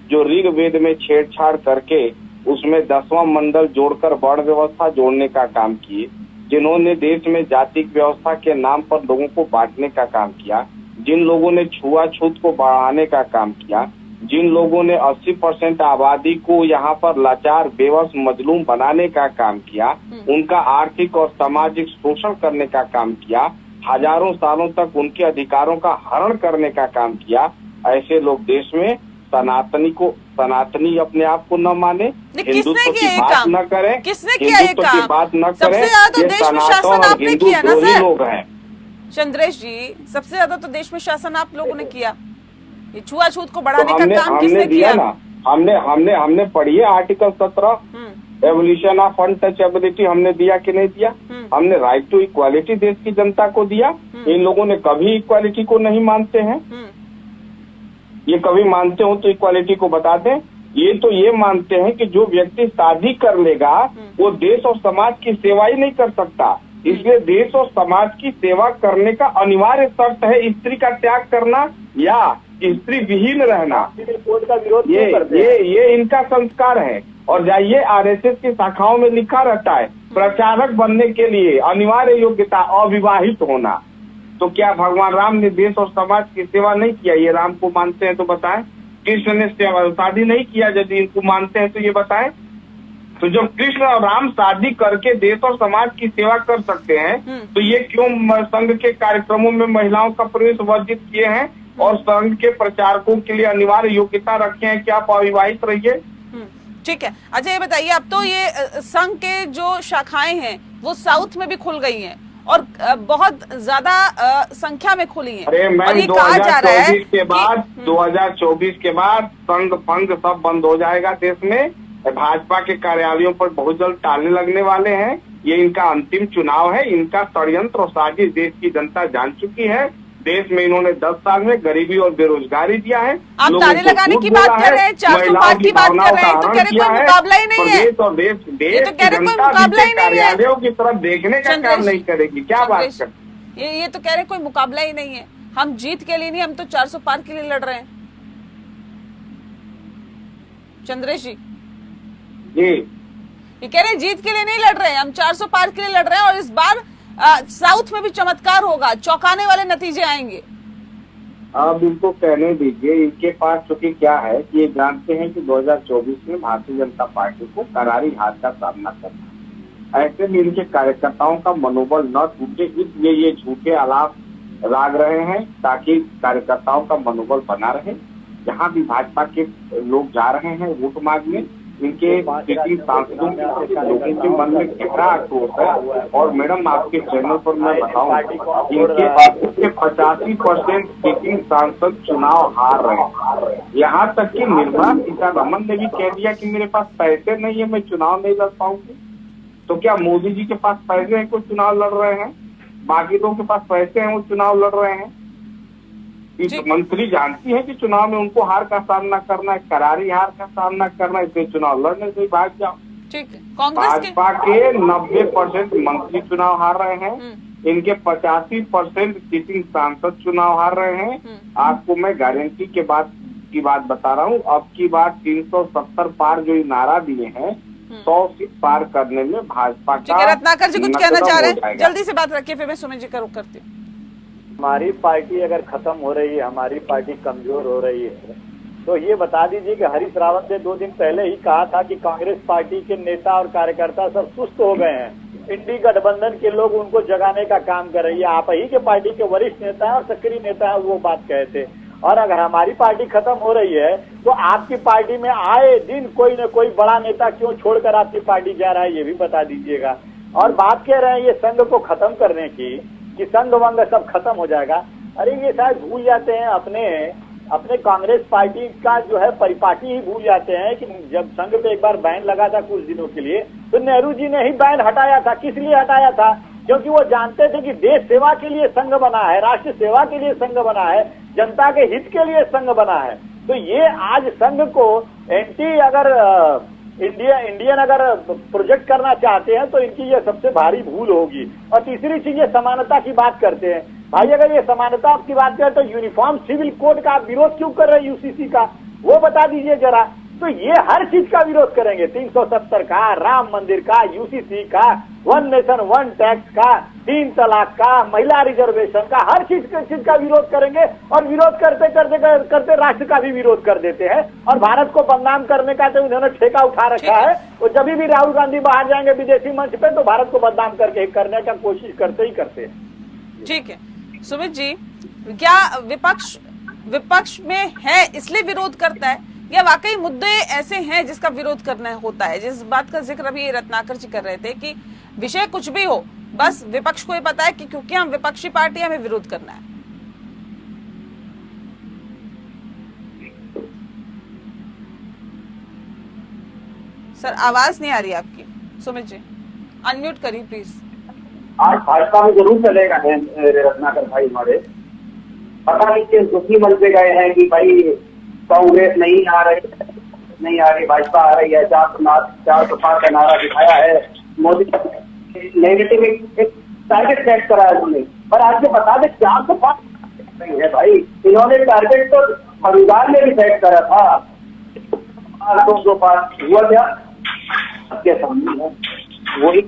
जो ऋग्वेद में छेड़छाड़ करके उसमें 10वां मंडल जोड़कर वर्ण व्यवस्था जोड़ने का काम किए, जिन्होंने देश में जातिक व्यवस्था के नाम पर लोगों को बांटने का काम किया, जिन लोगों ने छुआछूत को बढ़ाने का काम किया, जिन लोगों ने 80% आबादी को यहाँ पर लाचार, बेबस, मजलूम बनाने का काम किया, उनका आर्थिक और सामाजिक शोषण करने का काम किया, हजारों सालों तक उनके अधिकारों का हरण करने का काम किया, ऐसे लोग देश में सनातनी अपने आप को न माने, हिंदुत्व की बात न करें, हिंदुत्व की बात न करें, ये सनातन और हिंदू दो ही लोग हैं। चंद्रेश जी, सबसे ज्यादा तो देश में शासन आप लोगों ने किया, ये छुआछूत को बढ़ाने का काम किसने किया? हमने पढ़ी है आर्टिकल 17, एवोल्यूशन ऑफ अनटचेबिलिटी हमने दिया कि नहीं दिया? हमने राइट टू इक्वालिटी देश की जनता को दिया। इन लोगों ने कभी इक्वालिटी को नहीं मानते हैं। ये कभी मानते हो तो इक्वालिटी को बता दें। ये मानते हैं कि जो व्यक्ति शादी कर लेगा वो देश और समाज की सेवा ही नहीं कर सकता, इसलिए देश और समाज की सेवा करने का अनिवार्य शर्त है स्त्री का त्याग करना या स्त्री विहीन रहना। कोर्ट का विरोध ये इनका संस्कार है। और जाइए आरएसएस की शाखाओं में लिखा रहता है प्रचारक बनने के लिए अनिवार्य योग्यता अविवाहित होना। तो क्या भगवान राम ने देश और समाज की सेवा नहीं किया? ये राम को मानते हैं तो बताएं। कृष्ण ने शादी नहीं किया, यदि इनको मानते हैं तो ये बताएं। तो जब कृष्ण और राम शादी करके देश और समाज की सेवा कर सकते हैं तो ये क्यों संघ के कार्यक्रमों में महिलाओं का प्रवेश वर्जित किए हैं और संघ के प्रचारकों के लिए अनिवार्य योग्यता रखे हैं कि आप अविवाहित रहिए? ठीक है, अच्छा ये बताइए, अब तो ये संघ के जो शाखाएं हैं वो साउथ में भी खुल गई हैं और बहुत ज्यादा संख्या में खुली हैं। अरे मैम, 2024 के बाद संघ फंघ सब बंद हो जाएगा देश में। भाजपा के कार्यालयों पर बहुत जल्द ताले लगने वाले हैं। ये इनका अंतिम चुनाव है। इनका षड्यंत्र और साजिश देश की जनता जान चुकी है। देश में इन्होंने 10 साल में गरीबी और बेरोजगारी दिया है। आप ताले लगाने की बात कर रहे हैं, 400 पार की बात कर रहे हैं, तो कह रहे कोई मुकाबला ही नहीं है। देश और देश कार्यालयों की तरफ देखने का काम नहीं करेगी। क्या बात कर, ये तो कह रहे कोई मुकाबला ही नहीं है। हम जीत के लिए नहीं, हम तो 400 पार के लिए लड़ रहे हैं। चंद्रेश जी जी ये कह रहे हैं जीत के लिए नहीं लड़ रहे हैं, हम 400 पार के लिए लड़ रहे हैं और इस बार साउथ में भी चमत्कार होगा, चौंकाने वाले नतीजे आएंगे। अब इनको कहने दीजिए, इनके पास चूंकि क्या है कि ये जानते हैं कि 2024 में भारतीय जनता पार्टी को करारी हार का सामना करना है। ऐसे में इनके कार्यकर्ताओं का मनोबल न टूटे, इसलिए ये झूठे आलाप राग रहे हैं ताकि कार्यकर्ताओं का मनोबल बना रहे। जहाँ भी भाजपा के लोग जा रहे हैं वोट मांगने, इनके सिटी सांसदों लोगों के मन में गहरा आक्रोश है। और मैडम आपके चैनल पर मैं बताऊं, इनके 85% सिटिंग सांसद चुनाव हार रहे हैं। यहाँ तक कि निर्मला सीतारमण ने भी कह दिया कि मेरे पास पैसे नहीं है, मैं चुनाव नहीं लड़ पाऊंगी। तो क्या मोदी जी के पास पैसे हैं, कोई चुनाव लड़ रहे हैं? बाकी लोगों के पास पैसे हैं, वो चुनाव लड़ रहे हैं। मंत्री जानती है कि चुनाव में उनको हार का सामना करना है, करारी हार का सामना करना है, इसलिए चुनाव लड़ने से भाग जाओ। ठीक है, कांग्रेस भाजपा के 90% मंत्री चुनाव हार रहे हैं, इनके 85% सिटिंग सांसद चुनाव हार रहे हैं। आपको मैं गारंटी की बात बता रहा हूँ, अब की बार 370 पार जो नारा दिए हैं, 100 सीट पार करने में भाजपा का। रत्नाकर जी कुछ कहना चाह रहे हैं, जल्दी से बात रखिए, फिर मैं सुमित जी का रुख करती हूँ। हमारी पार्टी अगर खत्म हो रही है, हमारी पार्टी कमजोर हो रही है, तो ये बता दीजिए कि हरीश रावत ने 2 दिन पहले ही कहा था कि कांग्रेस पार्टी के नेता और कार्यकर्ता सब सुस्त हो गए हैं, इंडी गठबंधन के लोग उनको जगाने का काम कर रही है। आप ही के पार्टी के वरिष्ठ नेता और सक्रिय नेता है, वो बात कहे थे। और अगर हमारी पार्टी खत्म हो रही है तो आपकी पार्टी में आए दिन कोई न कोई बड़ा नेता क्यों छोड़कर आपकी पार्टी जा रहा है, ये भी बता दीजिएगा। और बात कह रहे हैं ये संघ को खत्म करने की, कि संघ वंग सब खत्म हो जाएगा। अरे ये शायद भूल जाते हैं अपने कांग्रेस पार्टी का जो है परिपाटी ही भूल जाते हैं कि जब संघ पे एक बार बैन लगा था कुछ दिनों के लिए, तो नेहरू जी ने ही बैन हटाया था। किस लिए हटाया था? क्योंकि वो जानते थे कि देश सेवा के लिए संघ बना है, राष्ट्र सेवा के लिए संघ बना है, जनता के हित के लिए संघ बना है। तो ये आज संघ को एंटी अगर इंडियन अगर प्रोजेक्ट करना चाहते हैं तो इनकी ये सबसे भारी भूल होगी। और तीसरी चीज, ये समानता की बात करते हैं। भाई अगर ये समानता की बात करें तो यूनिफॉर्म सिविल कोड का आप विरोध क्यों कर रहे हैं? यूसीसी का वो बता दीजिए जरा। तो ये हर चीज का विरोध करेंगे, 370 का, राम मंदिर का, यूसीसी का, 1 नेशन 1 टैक्स का, 3 तलाक का, महिला रिजर्वेशन का, हर चीज का विरोध करेंगे। और विरोध करते करते करते राष्ट्र का भी विरोध कर देते हैं। और भारत को बदनाम करने का तो उन्होंने ठेका उठा रखा है। और जब भी राहुल गांधी बाहर जाएंगे विदेशी मंच पे तो भारत को बदनाम करने का कोशिश करते ही करते हैं। ठीक है सुमित जी, क्या विपक्ष में है इसलिए विरोध करता है, या वाकई मुद्दे ऐसे हैं जिसका विरोध करना होता है? जिस बात का जिक्र अभी रत्नाकर जी कर रहे थे कि विषय कुछ भी हो, बस विपक्ष को ये पता है कि क्योंकि हम विपक्षी पार्टी, हमें विरोध करना है। सर आवाज नहीं आ रही आपकी, सुमित जी अनम्यूट करिए प्लीज। आज भाजपा में जरूर चलेगा रत्नाकर भाई, हमारे पता नहीं किस दुखी मन पे गए हैं कि भाई कांग्रेस नहीं आ रही, भाजपा आ रही है। 400 पार का नारा दिखाया है मोदी, नेगेटिव एक टारगेट सेट करा है उन्होंने। पर आपको बता दें 400 पार नहीं है भाई, इन्होंने टारगेट तो हरिद्वार में भी सेट करा था। 200 पार हुआ क्या आपके सामने है, वही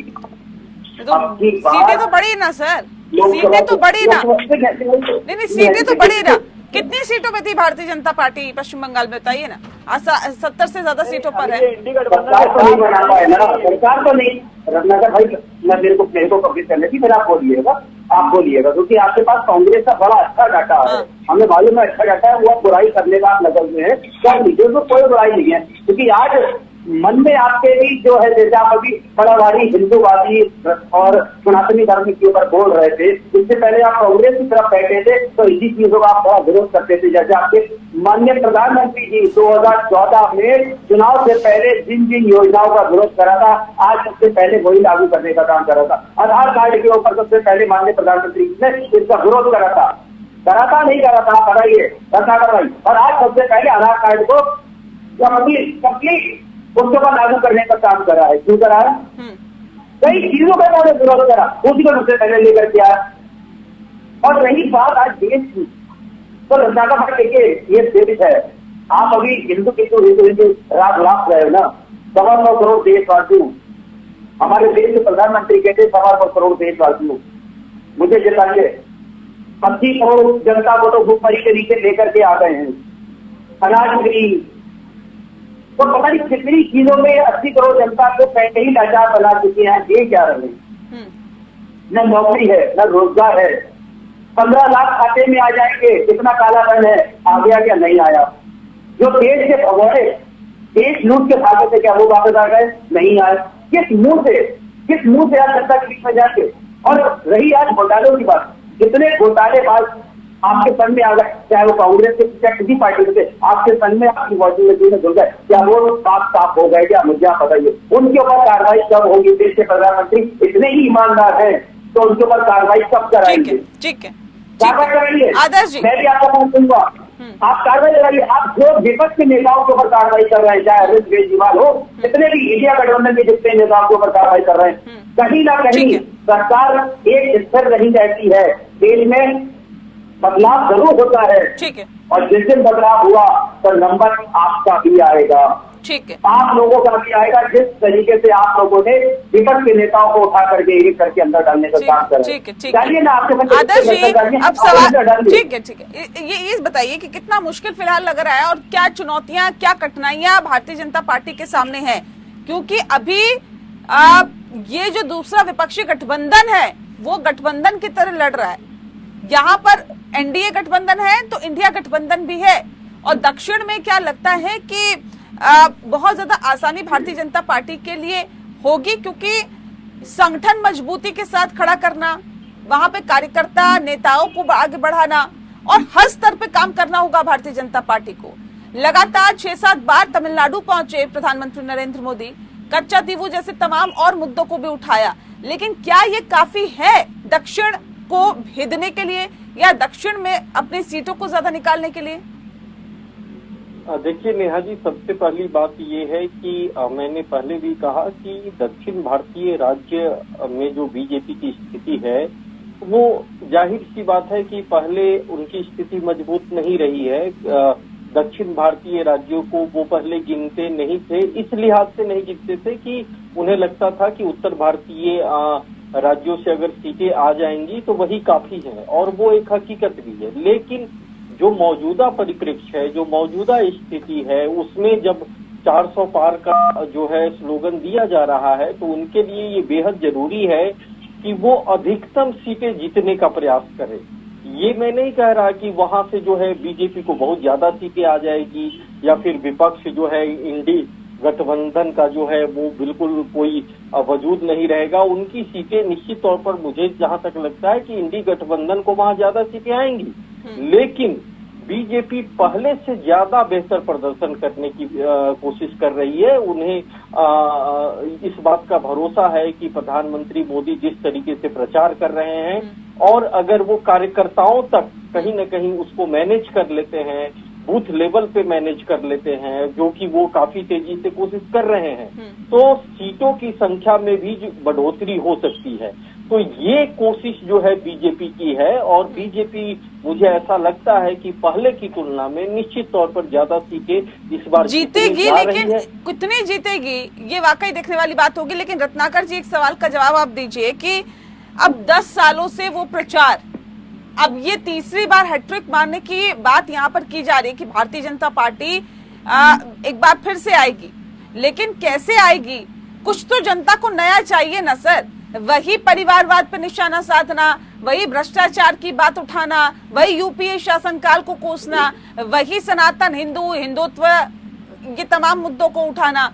सीटें तो बढ़ी ना सर, सीटें तो बढ़ी ना, नहीं सीटें तो बढ़ी ना। कितनी सीटों पे थी भारतीय जनता पार्टी पश्चिम बंगाल में, बताइए ना। 70 से ज्यादा सीटों पर है। सरकार तो नहीं, रत्नाकर भाई मेरे को कम्प्लीट करने की, फिर आप बोलिएगा क्योंकि आपके पास कांग्रेस का बड़ा अच्छा डाटा है, हमें मालूम है अच्छा डाटा है। वो बुराई करने का आप नजर में है, क्या लीजिए तो कोई बुराई नहीं है। क्योंकि आज मन में आपके भी जो है, जैसे आप अभी बड़ा भारी हिंदूवादी और सनातनी धर्म के ऊपर बोल रहे थे, इससे पहले आप कांग्रेस की तरफ बैठे थे तो इसी चीजों का आप बड़ा विरोध करते थे। जैसे आपके माननीय प्रधानमंत्री जी 2014 में चुनाव से पहले जिन योजनाओं का विरोध करा था, आज सबसे पहले वही लागू करने का काम करा था। आधार कार्ड के ऊपर सबसे पहले माननीय प्रधानमंत्री जी ने इसका विरोध करा था, नहीं करा था, कराइए रत्नाकर भाई। और आज सबसे पहले आधार कार्ड को कंप्लीट उसके बाद लागू करने का काम करा है। क्यों करा है? कई चीजों का उन्होंने विरोध करा, उसी को सबसे पहले लेकर के आया। और रही बात आज देश की, तो रत्नाकर भाई देखिए ये देश है, आप अभी हिंदू रात लाभ रहे हो ना, 9.25 करोड़ देशवासियों, हमारे देश के प्रधानमंत्री कहते 9.25 करोड़ देशवासियों मुझे जिताइए। 80 करोड़ जनता को तो भूखमरी के नीचे लेकर के आ गए हैं, अनाज फ्री, तो पता नहीं कितनी चीजों में 80 करोड़ जनता को पहले ही लाचार बना चुकी है। ये क्या रहे, न नौकरी है न रोजगार है। 15 लाख खाते में आ जाएंगे, कितना काला धन है, आ गया क्या नहीं आया। जो देश के भगोड़े देश लूट के भागे थे, क्या वो वापस आ गए? नहीं आए। किस मुंह से आज जनता के बीच में जाके। और रही आज घोटालों की बात, कितने घोटालेबाज आपके संग में आ गए, चाहे वो कांग्रेस के चाहे किसी पार्टी के, आपके संग में आपकी मौजूदगी में जुड़ गए, क्या वो साफ हो गए? क्या मुझे आप बताइए, उनके ऊपर कार्रवाई कब होगी? देश के प्रधानमंत्री इतने ही ईमानदार हैं तो उनके ऊपर कार्रवाई कब कराएंगे? ठीक है, कार्रवाई कराइए। आदर्श जी, मैं भी आपका बात सुनूंगा, आप कार्रवाई कराइए। आप जो विपक्ष के नेताओं के ऊपर कार्रवाई कर रहे हैं, चाहे अरविंद केजरीवाल हो, जितने भी इंडिया गठबंधन के जितने नेताओं के ऊपर कार्रवाई कर रहे हैं, कहीं ना कहीं सरकार एक स्थिर नहीं रहती है। देश में बदलाव जरूर होता है, ठीक है, और जिस दिन बदलाव हुआ तो नंबर आपका भी आएगा, ठीक है, आप लोगों का भी आएगा। जिस तरीके से आप लोगों ने विपक्ष के नेताओं को उठा करके एक करके अंदर डालने का काम कर ठीक है, डालिए ना। आपके आदर्श जी, अब सवाल ठीक है, ये बताइए कि कितना मुश्किल फिलहाल लग रहा है और क्या चुनौतियां, क्या कठिनाइयां भारतीय जनता पार्टी के सामने है? क्योंकि अभी ये जो दूसरा विपक्षी गठबंधन है वो गठबंधन की तरह लड़ रहा है। यहाँ पर एनडीए गठबंधन है तो इंडिया गठबंधन भी है, और दक्षिण में क्या लगता है कि बहुत ज्यादा आसानी भारतीय जनता पार्टी के लिए होगी, क्योंकि संगठन मजबूती के साथ खड़ा करना, वहां पे कार्यकर्ता नेताओं को आगे बढ़ाना और हर स्तर पे काम करना होगा भारतीय जनता पार्टी को। लगातार 6-7 बार तमिलनाडु पहुंचे प्रधानमंत्री नरेंद्र मोदी, कच्चा दीवू जैसे तमाम और मुद्दों को भी उठाया, लेकिन क्या ये काफी है दक्षिण को भेदने के लिए या दक्षिण में अपनी सीटों को ज्यादा निकालने के लिए? देखिए नेहा जी, सबसे पहली बात ये है कि मैंने पहले भी कहा कि दक्षिण भारतीय राज्य में जो बीजेपी की स्थिति है वो जाहिर सी बात है कि पहले उनकी स्थिति मजबूत नहीं रही है। दक्षिण भारतीय राज्यों को वो पहले गिनते नहीं थे, इस लिहाज से नहीं गिनते थे कि उन्हें लगता था कि उत्तर भारतीय राज्यों से अगर सीटें आ जाएंगी तो वही काफी है, और वो एक हकीकत भी है। लेकिन जो मौजूदा परिप्रेक्ष्य है, जो मौजूदा स्थिति है, उसमें जब 400 पार का जो है स्लोगन दिया जा रहा है तो उनके लिए ये बेहद जरूरी है कि वो अधिकतम सीटें जीतने का प्रयास करें। ये मैं नहीं कह रहा कि वहां से जो है बीजेपी को बहुत ज्यादा सीटें आ जाएगी या फिर विपक्ष जो है इंडी गठबंधन का जो है वो बिल्कुल कोई वजूद नहीं रहेगा। उनकी सीटें निश्चित तौर पर मुझे जहां तक लगता है कि इंडी गठबंधन को वहां ज्यादा सीटें आएंगी, लेकिन बीजेपी पहले से ज्यादा बेहतर प्रदर्शन करने की कोशिश कर रही है। उन्हें इस बात का भरोसा है कि प्रधानमंत्री मोदी जिस तरीके से प्रचार कर रहे हैं और अगर वो कार्यकर्ताओं तक कहीं न कहीं उसको मैनेज कर लेते हैं, बूथ लेवल पे मैनेज कर लेते हैं, जो कि वो काफी तेजी से कोशिश कर रहे हैं, तो सीटों की संख्या में भी बढ़ोतरी हो सकती है। तो ये कोशिश जो है बीजेपी की है, और बीजेपी मुझे ऐसा लगता है कि पहले की तुलना में निश्चित तौर पर ज्यादा सीटें इस बार जीतेगी, लेकिन कितनी जीतेगी ये वाकई देखने वाली बात होगी। लेकिन रत्नाकर जी, एक सवाल का जवाब आप दीजिए कि अब 10 सालों से वो प्रचार, अब ये तीसरी बार हैट्रिक मारने की बात यहाँ पर की जा रही है कि भारतीय जनता पार्टी एक बार फिर से आएगी, लेकिन कैसे आएगी? कुछ तो जनता को नया चाहिए ना सर। वही परिवारवाद पर निशाना साधना, वही भ्रष्टाचार की बात उठाना, वही यूपीए शासनकाल को कोसना, वही सनातन हिंदुत्व, ये तमाम मुद्दों को उठाना।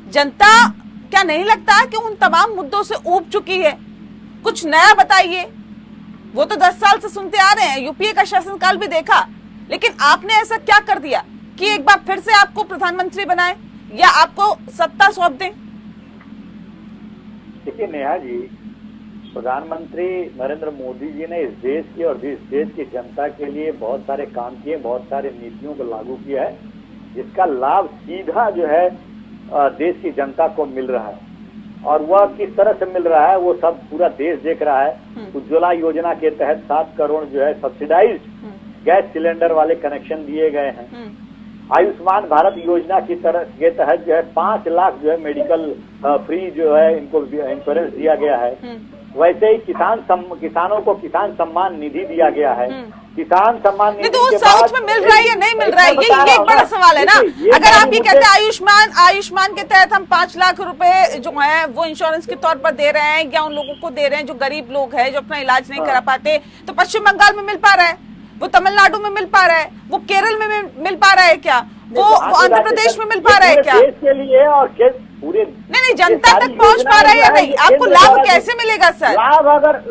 जनता क्या नहीं लगता कि उन तमाम मुद्दों से ऊब चुकी है? कुछ नया बताइए। वो तो 10 साल से सुनते आ रहे हैं, यूपीए का शासनकाल भी देखा, लेकिन आपने ऐसा क्या कर दिया कि एक बार फिर से आपको प्रधानमंत्री बनाए या आपको सत्ता सौंप दें? देखिए नेहा जी, प्रधानमंत्री नरेंद्र मोदी जी ने इस देश की और इस देश की जनता के लिए बहुत सारे काम किए, बहुत सारे नीतियों को लागू किया है, जिसका लाभ सीधा जो है देश की जनता को मिल रहा है। और वह किस तरह से मिल रहा है वो सब पूरा देश देख रहा है। उज्ज्वला योजना के तहत 7 करोड़ जो है सब्सिडाइज्ड गैस सिलेंडर वाले कनेक्शन दिए गए हैं। आयुष्मान भारत योजना की तरह के तहत जो है 5 लाख जो है मेडिकल फ्री जो है इनको इंश्योरेंस दिया गया है। वैसे ही किसानों को किसान सम्मान निधि दिया गया है। किसान सम्मान निधि तो वो साउथ में मिल रहा है या नहीं मिल रहा है, ये एक बड़ा सवाल है ना। अगर आप ये कहते हैं आयुष्मान के तहत हम 5 लाख रुपए जो है वो इंश्योरेंस के तौर पर दे रहे हैं या उन लोगों को दे रहे हैं जो गरीब लोग हैं, जो अपना इलाज नहीं करा पाते, तो पश्चिम बंगाल में मिल पा रहा है, वो तमिलनाडु में मिल पा रहा है, वो केरल में मिल पा रहा है क्या, वो आंध्र प्रदेश में मिल पा रहा है क्या? देश के लिए और पूरे नहीं जनता तक पहुंच पा रहा है या नहीं? आपको लाभ कैसे मिलेगा सर?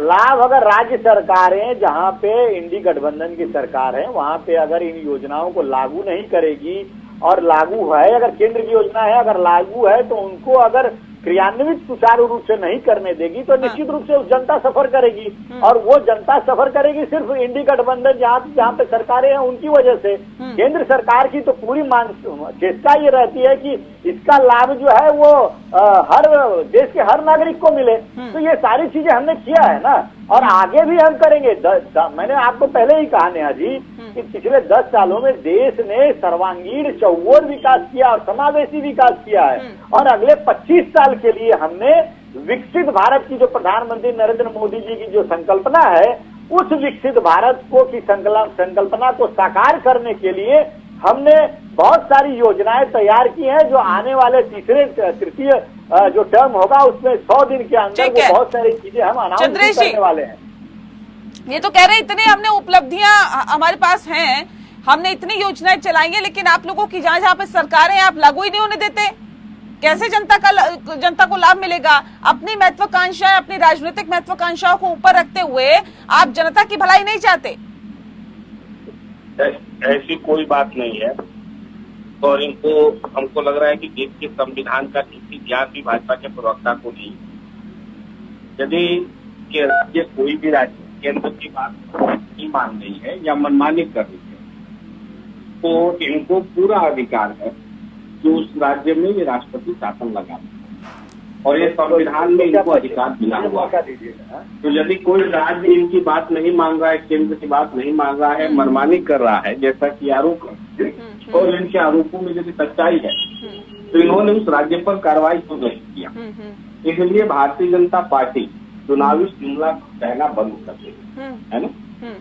लाभ अगर राज्य सरकारें जहां पे इंडी गठबंधन की सरकार है वहां पे अगर इन योजनाओं को लागू नहीं करेगी, और लागू है अगर केंद्र की योजना है अगर लागू है तो उनको अगर क्रियान्वित सुचारू रूप से नहीं करने देगी तो निश्चित रूप से उस जनता सफर करेगी, और वो जनता सफर करेगी सिर्फ इंडी गठबंधन जहाँ पे सरकारें हैं उनकी वजह से। केंद्र सरकार की तो पूरी चेष्टा ये रहती है कि इसका लाभ जो है वो हर देश के हर नागरिक को मिले। तो ये सारी चीजें हमने किया है ना, और आगे भी हम करेंगे। मैंने आपको पहले ही कहा नेहा जी कि पिछले 10 सालों में देश ने सर्वांगीण चौओर विकास किया और समावेशी विकास किया है, और अगले 25 साल के लिए हमने विकसित भारत की जो प्रधानमंत्री नरेंद्र मोदी जी की जो संकल्पना है, उस विकसित भारत को की संकल्पना को साकार करने के लिए हमने बहुत सारी योजनाएं तैयार की हैं, जो आने वाले तृतीय जो टर्म होगा उसमें 100 दिन के अंदर वो बहुत सारी चीजें हम अनाउंस करने वाले हैं। ये तो कह रहे हैं इतने हमने उपलब्धियां हमारे पास हैं, हमने इतनी योजनाएं चलाई हैं, लेकिन आप लोगों की जहां पे सरकारें आप लागू ही नहीं होने देते, कैसे जनता को लाभ मिलेगा? अपनी महत्वाकांक्षाएं, अपनी राजनीतिक महत्वाकांक्षाओं को ऊपर रखते हुए आप जनता की भलाई नहीं चाहते? ऐसी कोई बात नहीं है, और हमको लग रहा है कि देश के संविधान का किसी ज्ञान भी भाजपा के प्रवक्ता को नहीं। यदि के राज्य कोई भी राज्य केंद्र की बात नहीं मान रही है या मनमानी कर रही है, तो इनको पूरा अधिकार है कि उस राज्य में ये राष्ट्रपति शासन लगा, और ये संविधान में इनको अधिकार मिला हुआ है। तो यदि कोई राज्य इनकी बात नहीं मान रहा है, केंद्र की बात नहीं मान रहा है, मनमानी कर रहा है, जैसा कि आरोप है, और इनके आरोपों में यदि सच्चाई है तो इन्होंने उस राज्य पर कार्रवाई क्यों नहीं किया? इसलिए भारतीय जनता पार्टी चुनावी जुमला कहना बंद कर देगी, है ना।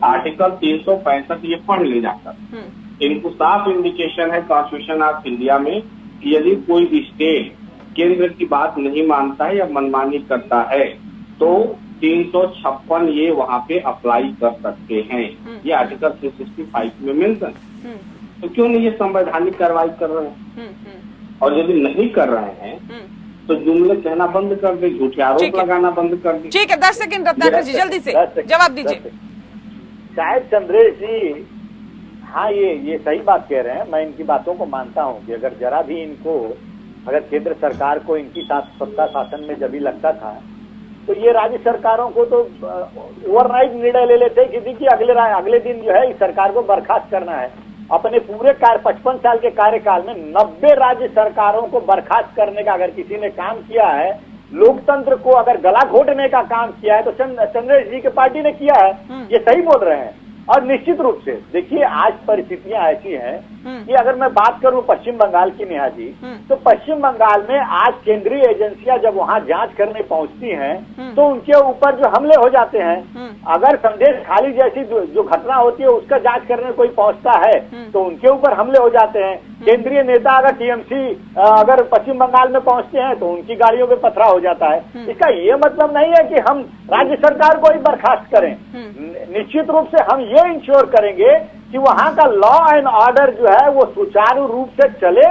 आर्टिकल 365 ये पढ़ ले जाकर इनको साफ इंडिकेशन है कॉन्स्टिट्यूशन ऑफ इंडिया में कि यदि कोई स्टेट केंद्र की बात नहीं मानता है या मनमानी करता है तो 356 ये वहाँ पे अप्लाई कर सकते हैं। ये आर्टिकल 365 में मेंशन, तो क्यों नहीं ये संवैधानिक कार्रवाई कर रहे हैं? और यदि नहीं कर रहे हैं तो जुमले कहना बंद कर दे, झूठे आरोप लगाना बंद कर दे। ठीक है, 10 सेकंड रत्नाकर जी जल्दी से जवाब दीजिए। शायद चंद्रेश जी, हाँ ये सही बात कह रहे हैं, मैं इनकी बातों को मानता हूँ कि अगर जरा भी इनको अगर केंद्र सरकार को इनकी सत्ता शासन में जब भी लगता था तो ये राज्य सरकारों को तो ओवरनाइट निर्णय ले लेते कि अगले दिन जो है इस सरकार को बर्खास्त करना है। अपने पूरे 55 साल के कार्यकाल में 90 राज्य सरकारों को बर्खास्त करने का अगर किसी ने काम किया है, लोकतंत्र को अगर गला घोटने का काम किया है, तो चंद्रेश जी की पार्टी ने किया है। ये सही बोल रहे हैं। और निश्चित रूप से देखिए आज परिस्थितियां ऐसी हैं कि अगर मैं बात करूं पश्चिम बंगाल की नेहा जी, तो पश्चिम बंगाल में आज केंद्रीय एजेंसियां जब वहां जांच करने पहुंचती हैं तो उनके ऊपर जो हमले हो जाते हैं। अगर संदेश खाली जैसी जो घटना होती है उसका जांच करने कोई पहुंचता है तो उनके ऊपर हमले हो जाते हैं। केंद्रीय नेता अगर टीएमसी अगर पश्चिम बंगाल में पहुंचते हैं तो उनकी गाड़ियों पे पथराव हो जाता है। इसका ये मतलब नहीं है कि हम राज्य सरकार को ही बर्खास्त करें। निश्चित रूप से हम ये इंश्योर करेंगे कि वहाँ का लॉ एंड ऑर्डर जो है वो सुचारू रूप से चले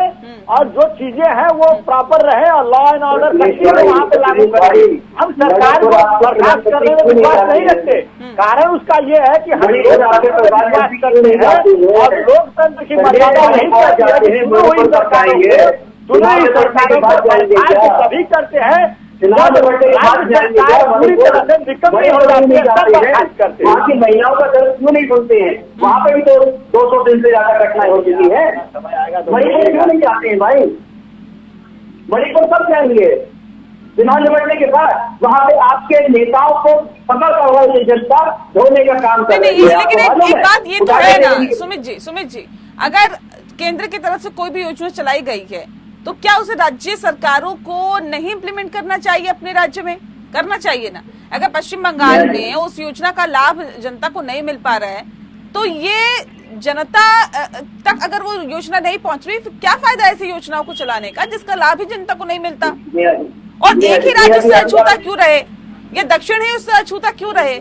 और जो चीजें हैं वो प्रॉपर रहे और लॉ एंड ऑर्डर वहाँ पे लागू करें। हम सरकार को बर्खास्त करने में विश्वास नहीं रखते। कारण उसका ये है कि हम लोकतंत्र पर विश्वास करते हैं और लोकतंत्र की मर्यादा नहीं करते हैं। चुनी हुई सरकारों को बर्खास्त तभी करते हैं पूरी तरह से निकम्मी हो जाती है, करते हैं। वहाँ की महिलाओं का दर्द क्यों नहीं सुनते हैं? वहाँ पे भी तो 200 दिन से ज्यादा घटनाएं हो चुकी है। मणिपुर क्यों नहीं जाते हैं भाई? मणिपुर कब जाएंगे? चुनाव निपटने के बाद वहाँ पे आपके नेताओं को पकड़ कर जनता धोने का काम कर रही है। लेकिन एक बात ये तो है ना सुमित जी, अगर केंद्र की तरफ से कोई भी योजना चलाई गई है तो क्या उसे राज्य सरकारों को नहीं इम्प्लीमेंट करना चाहिए, अपने राज्य में करना चाहिए ना? अगर पश्चिम बंगाल में उस योजना का लाभ जनता को नहीं मिल पा रहा है तो ये जनता तक अगर वो योजना नहीं पहुंच रही तो क्या फायदा ऐसी योजनाओं को चलाने का जिसका लाभ ही जनता को नहीं मिलता? और एक ही राज्य से अछूता क्यों रहे? ये दक्षिण ही उससे अछूता क्यों रहे?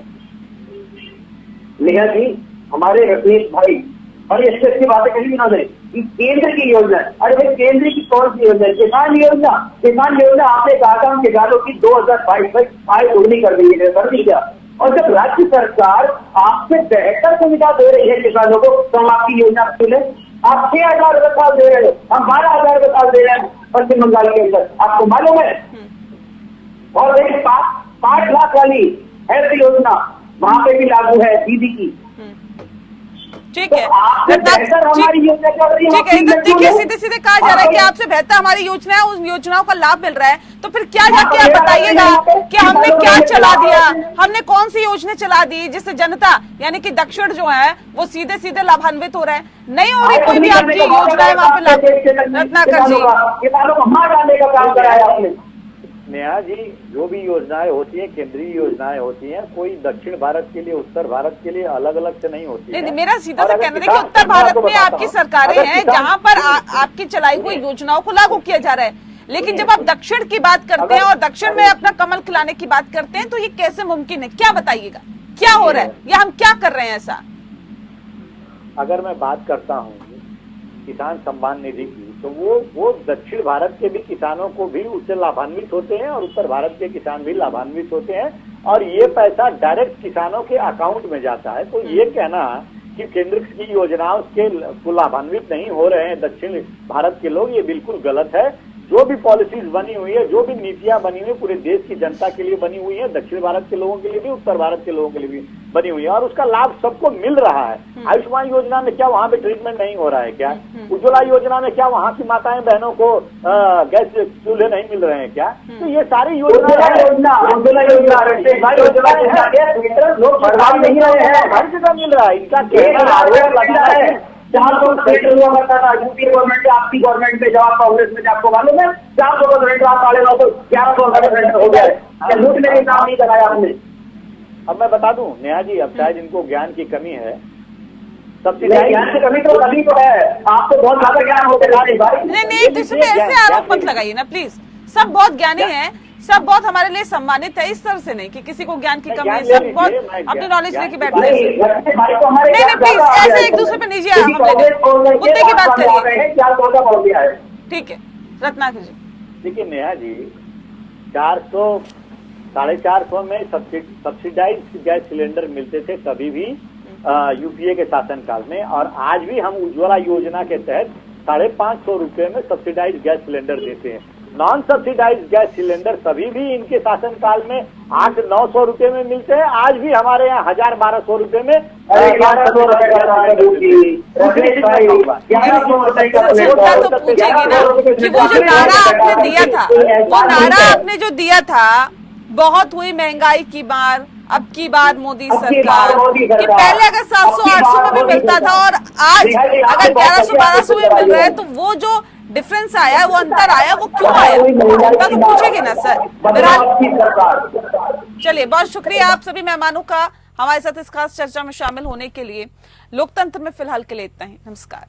नेहा जी, हमारे रजनीश भाई बड़ी अच्छी अच्छी बातें कही उन्होंने कि केंद्र की योजना, अरे भाई केंद्र की कौन सी योजना? किसान योजना। किसान योजना आपने कहा था हम किसानों की 2022 में आय दोगुनी कर दी है, कर दी क्या? और जब राज्य सरकार आपसे बेहतर सुविधा दे रही है किसानों को तो हम आपकी योजना सुने। आप 6,000 रुपये साल दे रहे हो, हम 12,000 रुपये साल दे रहे हैं पश्चिम बंगाल के अंदर, आपको मालूम है? और एक 5 लाख वाली हेल्थ योजना वहां पे भी लागू है दीदी की। ठीक है, ठीक है, देखिए सीधे सीधे कहा जा रहा है कि आपसे बेहतर हमारी योजना है, उन योजनाओं का लाभ मिल रहा है, तो फिर क्या जाके आप बताइएगा कि हमने क्या चला दिया, हमने कौन सी योजना चला दी जिससे जनता यानी कि दक्षिण जो है वो सीधे सीधे लाभान्वित हो रहा है? नहीं हो रही कोई भी आपकी योजना है वहाँ पे लागू। रत्नाकर जी, किसानों को मार डालने का काम कराया आपने। नेहा जी, जो भी योजनाएं होती है केंद्रीय योजनाएं होती हैं, कोई दक्षिण भारत के लिए उत्तर भारत के लिए अलग अलग से नहीं होती है। मेरा सीधा सा कहना है कि उत्तर भारत में आपकी सरकारें हैं जहां पर आपकी चलाई हुई योजनाओं को लागू किया जा रहा है, लेकिन जब आप दक्षिण की बात करते हैं और दक्षिण में अपना कमल खिलाने की बात करते हैं तो ये कैसे मुमकिन है? क्या बताइएगा, क्या हो रहा है या हम क्या कर रहे हैं ऐसा? अगर मैं बात करता हूँ किसान सम्मान निधि की, तो वो दक्षिण भारत के भी किसानों को भी उससे लाभान्वित होते हैं और उत्तर भारत के किसान भी लाभान्वित होते हैं और ये पैसा डायरेक्ट किसानों के अकाउंट में जाता है। तो ये कहना कि केंद्र की योजनाओं के को लाभान्वित नहीं हो रहे हैं दक्षिण भारत के लोग, ये बिल्कुल गलत है। जो भी पॉलिसीज बनी हुई है, जो भी नीतियां बनी हुई है, पूरे देश की जनता के लिए बनी हुई है, दक्षिण भारत के लोगों के लिए भी, उत्तर भारत के लोगों के लिए भी बनी हुई है और उसका लाभ सबको मिल रहा है। आयुष्मान योजना में क्या वहाँ पे ट्रीटमेंट नहीं हो रहा है क्या? उज्ज्वला योजना में क्या वहाँ की माताएं बहनों को गैस चूल्हे नहीं मिल रहे हैं क्या? तो ये सारी योजना हर जगह मिल रहा है। इनका कहना 400 सेंट्रल हुआ करता था, यूपी गवर्नमेंट में, आपकी गवर्नमेंट में, जब आप कांग्रेस में, आपको मालूम है 400% आप 1100% हो गया है। लूटने का काम नहीं कराया आपने। अब मैं बता दूं नेहा जी, अब शायद इनको ज्ञान की कमी है, ज्ञान की कमी तो कभी तो है, आपको बहुत ज्यादा ज्ञान होते भाई। नहीं, इसमें ऐसे आरोप मत लगाइए ना प्लीज। सब बहुत ज्ञानी हैं, सब बहुत हमारे लिए सम्मानित है, इस तरह से नहीं कि किसी को ज्ञान की कमी है, सब बहुत अपनी नॉलेज लेके बैठते हैं। नहीं प्लीज ऐसे एक दूसरे पे निजी मुद्दे की बात करिए। ठीक है रत्नाकर जी। देखिए नेहा जी, 400 450 में सब्सिडाइज गैस सिलेंडर मिलते थे कभी भी यूपीए के शासनकाल में, और आज भी हम उज्ज्वला योजना के तहत 550 रुपए में सब्सिडाइज गैस सिलेंडर देते हैं। नॉन सब्सिडाइज गैस सिलेंडर सभी भी इनके शासनकाल में 800-900 रुपए में मिलते हैं। आज भी हमारे यहाँ 1000-1200 रुपए में तो पूछेगी ना कि वो जो नारा आपने दिया था, वो नारा आपने जो दिया था, बहुत हुई महंगाई की बार, अब की बार मोदी सरकार, कि पहले अगर 700-800 में भी मिलता था और आज अगर 1100-1200 में मिल रहा है, तो वो जो डिफरेंस आया, वो अंतर आया, वो क्यों आया? जनता तो पूछेगी ना सर। चलिए, बहुत शुक्रिया आप सभी मेहमानों का हमारे साथ इस खास चर्चा में शामिल होने के लिए। लोकतंत्र में फिलहाल के लिए इतना ही। नमस्कार।